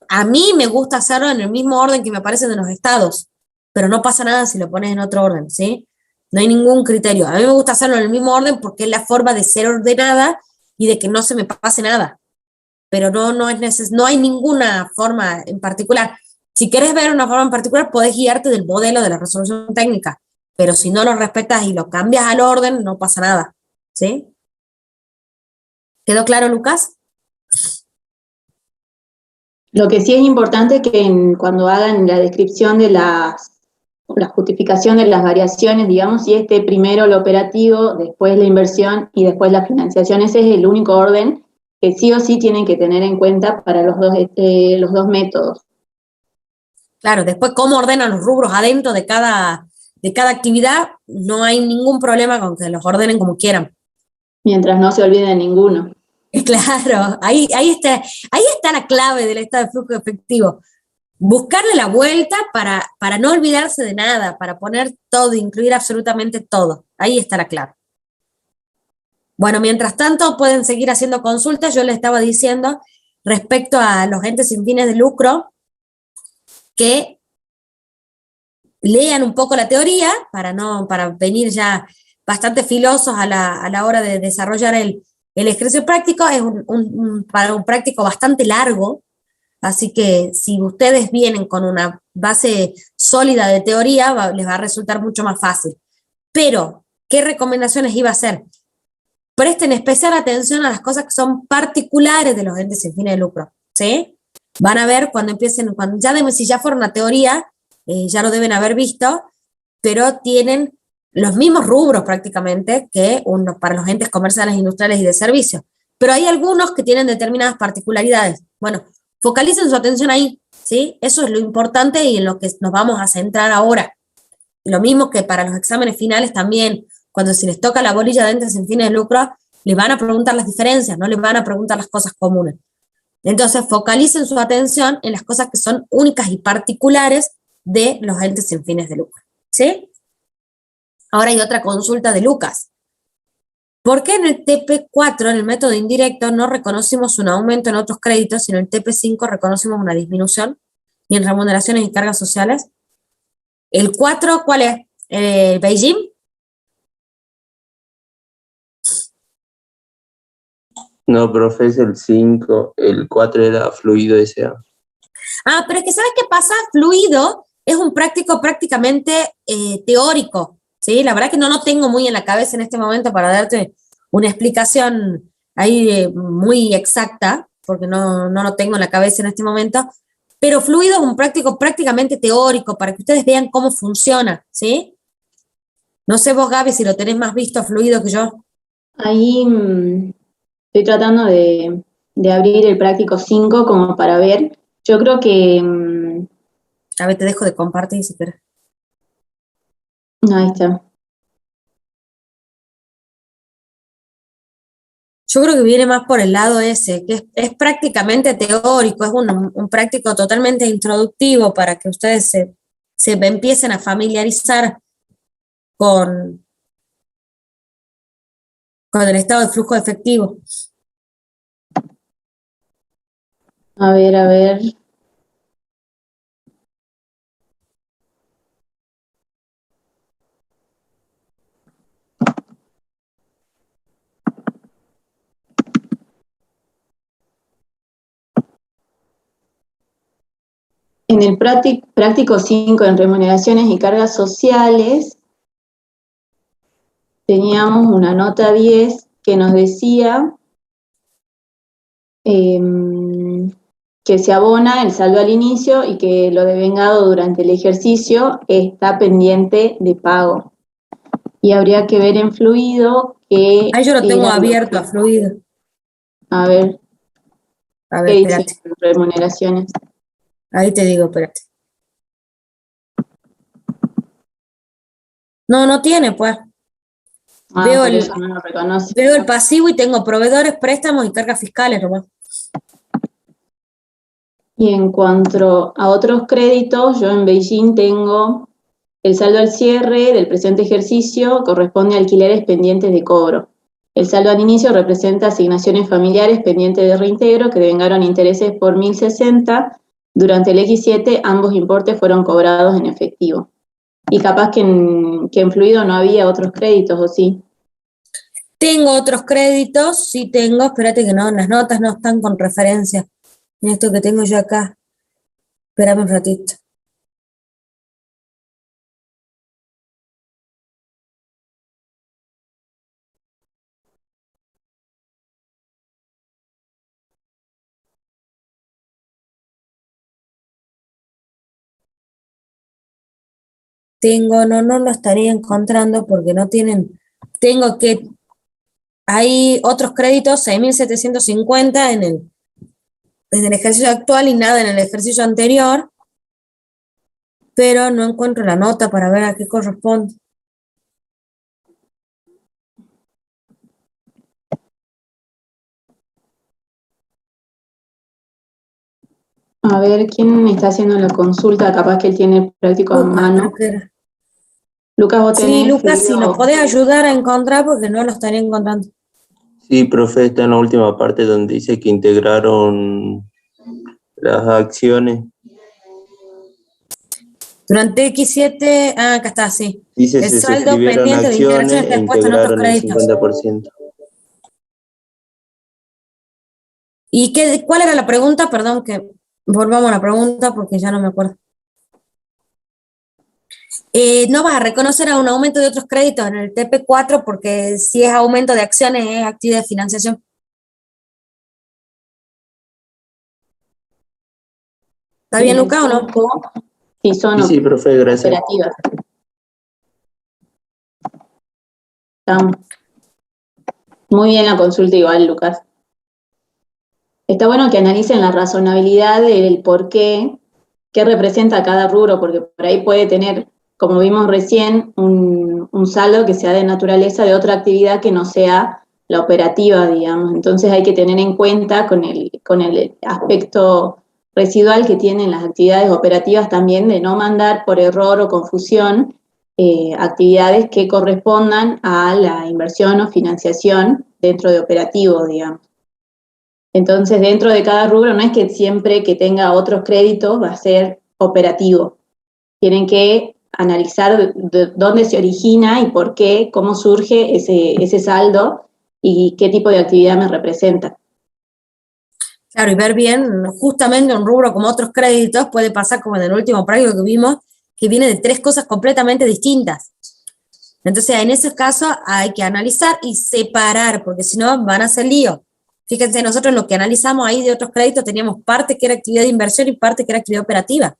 A mí me gusta hacerlo en el mismo orden que me aparecen en los estados, pero no pasa nada si lo pones en otro orden, ¿sí? No hay ningún criterio. A mí me gusta hacerlo en el mismo orden porque es la forma de ser ordenada y de que no se me pase nada. Pero no hay ninguna forma en particular. Si quieres ver una forma en particular, podés guiarte del modelo de la resolución técnica, pero si no lo respetas y lo cambias al orden, no pasa nada, ¿sí? ¿Quedó claro, Lucas? Lo que sí es importante es que cuando hagan la descripción de la justificación de las variaciones, digamos, si esté primero lo operativo, después la inversión y después la financiación, ese es el único orden que sí o sí tienen que tener en cuenta para los dos métodos. Claro, después cómo ordenan los rubros adentro de cada actividad, no hay ningún problema con que los ordenen como quieran. Mientras no se olviden de ninguno. Claro, ahí está la clave del estado de flujo efectivo. Buscarle la vuelta para no olvidarse de nada, para poner todo, incluir absolutamente todo. Ahí está la clave. Bueno, mientras tanto pueden seguir haciendo consultas. Yo les estaba diciendo respecto a los entes sin fines de lucro que lean un poco la teoría para venir ya bastante filosos a la hora de desarrollar el ejercicio práctico. Es para un práctico bastante largo, así que si ustedes vienen con una base sólida de teoría, les va a resultar mucho más fácil. Pero, ¿qué recomendaciones iba a hacer? Presten especial atención a las cosas que son particulares de los entes sin fines de lucro, ¿sí? Van a ver si ya fueron a teoría, ya lo deben haber visto, pero tienen los mismos rubros prácticamente que para los entes comerciales, industriales y de servicios. Pero hay algunos que tienen determinadas particularidades. Bueno, focalicen su atención ahí, ¿sí? Eso es lo importante y en lo que nos vamos a centrar ahora. Lo mismo que para los exámenes finales también, cuando se les toca la bolilla de entes sin fines de lucro, les van a preguntar las diferencias, no les van a preguntar las cosas comunes. Entonces, focalicen su atención en las cosas que son únicas y particulares de los entes sin fines de lucro, ¿sí? Ahora hay otra consulta de Lucas. ¿Por qué en el TP4, en el método indirecto, no reconocimos un aumento en otros créditos y en el TP5 reconocimos una disminución? ¿Y en remuneraciones y cargas sociales? ¿El 4 cuál es? ¿Beijing? No, profe, es el 5, el 4 era fluido S.A. Ah, pero es que ¿sabes qué pasa? Fluido es un práctico prácticamente teórico, ¿sí? La verdad que no lo tengo muy en la cabeza en este momento para darte una explicación ahí muy exacta, porque no lo tengo en la cabeza en este momento, pero fluido es un práctico prácticamente teórico para que ustedes vean cómo funciona, ¿sí? No sé vos, Gaby, si lo tenés más visto fluido que yo. Ahí estoy tratando de abrir el práctico 5 como para ver. Yo creo que... A ver, te dejo de compartir si querés. ahí está. Yo creo que viene más por el lado ese, que es prácticamente teórico, es un práctico totalmente introductivo para que ustedes se empiecen a familiarizar con el estado de flujo de efectivo. A ver. En el práctico 5, en remuneraciones y cargas sociales, teníamos una nota 10 que nos decía que se abona el saldo al inicio y que lo devengado durante el ejercicio está pendiente de pago. Y habría que ver en fluido que... Ahí yo lo tengo era abierto a fluido. A ver, ¿qué dice Espérate. remuneraciones? Ahí te digo, espérate. No tiene, pues. Por eso no lo reconoce. Veo el pasivo y tengo proveedores, préstamos y cargas fiscales nomás. Y en cuanto a otros créditos, yo en Beijing tengo el saldo al cierre del presente ejercicio, corresponde a alquileres pendientes de cobro. El saldo al inicio representa asignaciones familiares pendientes de reintegro que devengaron intereses por 1.060. Durante el X7 ambos importes fueron cobrados en efectivo. Y capaz que en fluido no había otros créditos, ¿o sí? Tengo otros créditos, sí tengo, espérate que no, las notas no están con referencia. En esto que tengo yo acá. Espérame un ratito. No lo estaría encontrando porque no tienen, hay otros créditos, 6.750 en el ejercicio actual y nada en el ejercicio anterior, pero no encuentro la nota para ver a qué corresponde. A ver, ¿quién está haciendo la consulta? Capaz que él tiene el práctico a mano. Lucas, vos tenés... Sí, Lucas, si nos podés ayudar a encontrar, porque no lo estaría encontrando. Sí, profe, está en la última parte donde dice que integraron las acciones. Durante X7, acá está, sí. Dice El se saldo suscribieron pendiente de acciones integraciones e expuesto en otros integraron el créditos. 50%. ¿Y cuál era la pregunta? Perdón, que volvamos a la pregunta porque ya no me acuerdo. No vas a reconocer a un aumento de otros créditos en el TP4 porque si es aumento de acciones es actividad de financiación. ¿Está bien, Luca, o no? Sí, son Sí, profe, gracias. operativas. Muy bien la consulta igual, Lucas. Está bueno que analicen la razonabilidad del por qué representa cada rubro, porque por ahí puede tener, como vimos recién, un saldo que sea de naturaleza de otra actividad que no sea la operativa, digamos. Entonces hay que tener en cuenta con el aspecto residual que tienen las actividades operativas también de no mandar por error o confusión actividades que correspondan a la inversión o financiación dentro de operativo, digamos. Entonces, dentro de cada rubro no es que siempre que tenga otros créditos va a ser operativo. Tienen que analizar de dónde se origina y por qué, cómo surge ese saldo y qué tipo de actividad me representa. Claro, y ver bien, justamente un rubro como otros créditos puede pasar como en el último práctico que vimos, que viene de tres cosas completamente distintas. Entonces, en esos casos hay que analizar y separar, porque si no van a hacer lío. Fíjense, nosotros lo que analizamos ahí de otros créditos teníamos parte que era actividad de inversión y parte que era actividad operativa.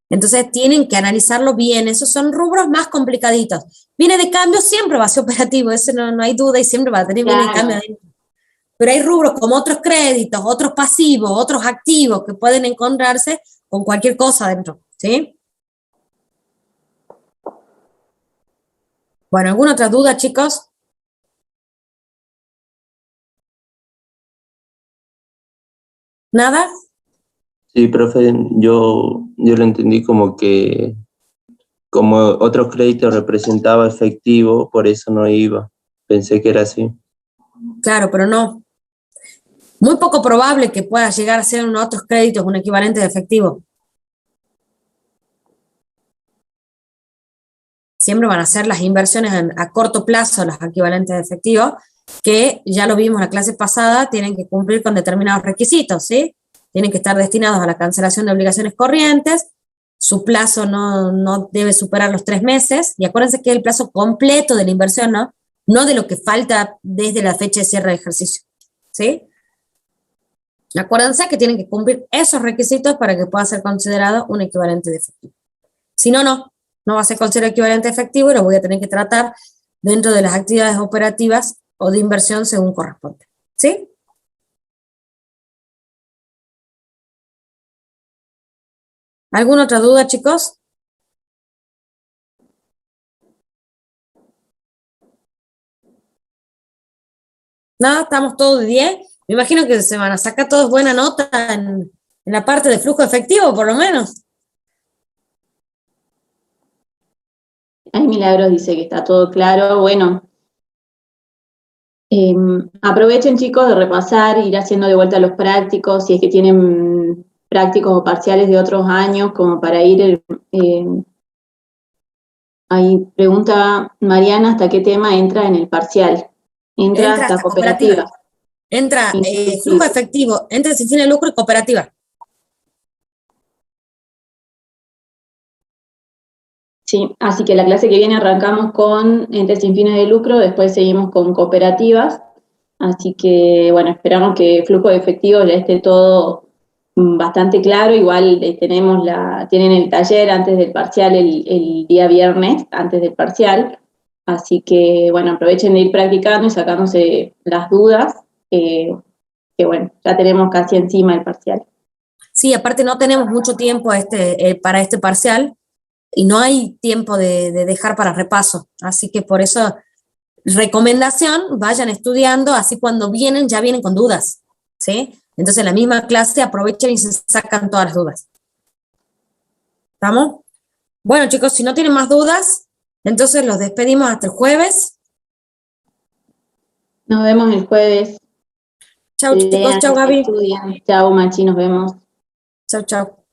Entonces tienen que analizarlo bien, esos son rubros más complicaditos. Viene de cambio, siempre va a ser operativo, eso no hay duda y siempre va a tener viene de Claro. cambio adentro. Pero hay rubros como otros créditos, otros pasivos, otros activos que pueden encontrarse con cualquier cosa adentro, ¿sí? Bueno, ¿alguna otra duda, chicos? ¿Nada? Sí, profe, yo lo entendí como que como otros créditos representaba efectivo, por eso no iba. Pensé que era así. Claro, pero no. Muy poco probable que pueda llegar a ser en otros créditos un equivalente de efectivo. Siempre van a ser las inversiones a corto plazo, los equivalentes de efectivo, que ya lo vimos en la clase pasada, tienen que cumplir con determinados requisitos, ¿sí? Tienen que estar destinados a la cancelación de obligaciones corrientes, su plazo no debe superar los 3 meses, y acuérdense que es el plazo completo de la inversión, ¿no? No de lo que falta desde la fecha de cierre de ejercicio, ¿sí? Acuérdense que tienen que cumplir esos requisitos para que pueda ser considerado un equivalente de efectivo. Si no, no va a ser considerado equivalente a efectivo y lo voy a tener que tratar dentro de las actividades operativas o de inversión según corresponde. ¿Sí? ¿Alguna otra duda, chicos? Nada, estamos todos de 10. Me imagino que se van a sacar todos buena nota en la parte de flujo efectivo, por lo menos. Hay Milagros, dice que está todo claro. Bueno, aprovechen, chicos, de repasar, ir haciendo de vuelta los prácticos, si es que tienen prácticos o parciales de otros años, como para ir. Ahí pregunta Mariana, ¿hasta qué tema entra en el parcial? Entra hasta cooperativa. Entra Sí. flujo efectivo, entra sin fin de lucro y cooperativa. Sí, así que la clase que viene arrancamos con entes sin fines de lucro, después seguimos con cooperativas, así que bueno, esperamos que flujo de efectivo ya esté todo bastante claro, igual tienen el taller antes del parcial el día viernes, antes del parcial, así que bueno, aprovechen de ir practicando y sacándose las dudas, que bueno, ya tenemos casi encima el parcial. Sí, aparte no tenemos mucho tiempo para este parcial, y no hay tiempo de dejar para repaso, así que por eso, recomendación, vayan estudiando, así cuando vienen, ya vienen con dudas, ¿sí? Entonces en la misma clase aprovechen y se sacan todas las dudas. ¿Estamos? Bueno, chicos, si no tienen más dudas, entonces los despedimos hasta el jueves. Nos vemos el jueves. Chau, chicos, chau, Gaby. Estudian. Chau, Machi, nos vemos. Chau, chau.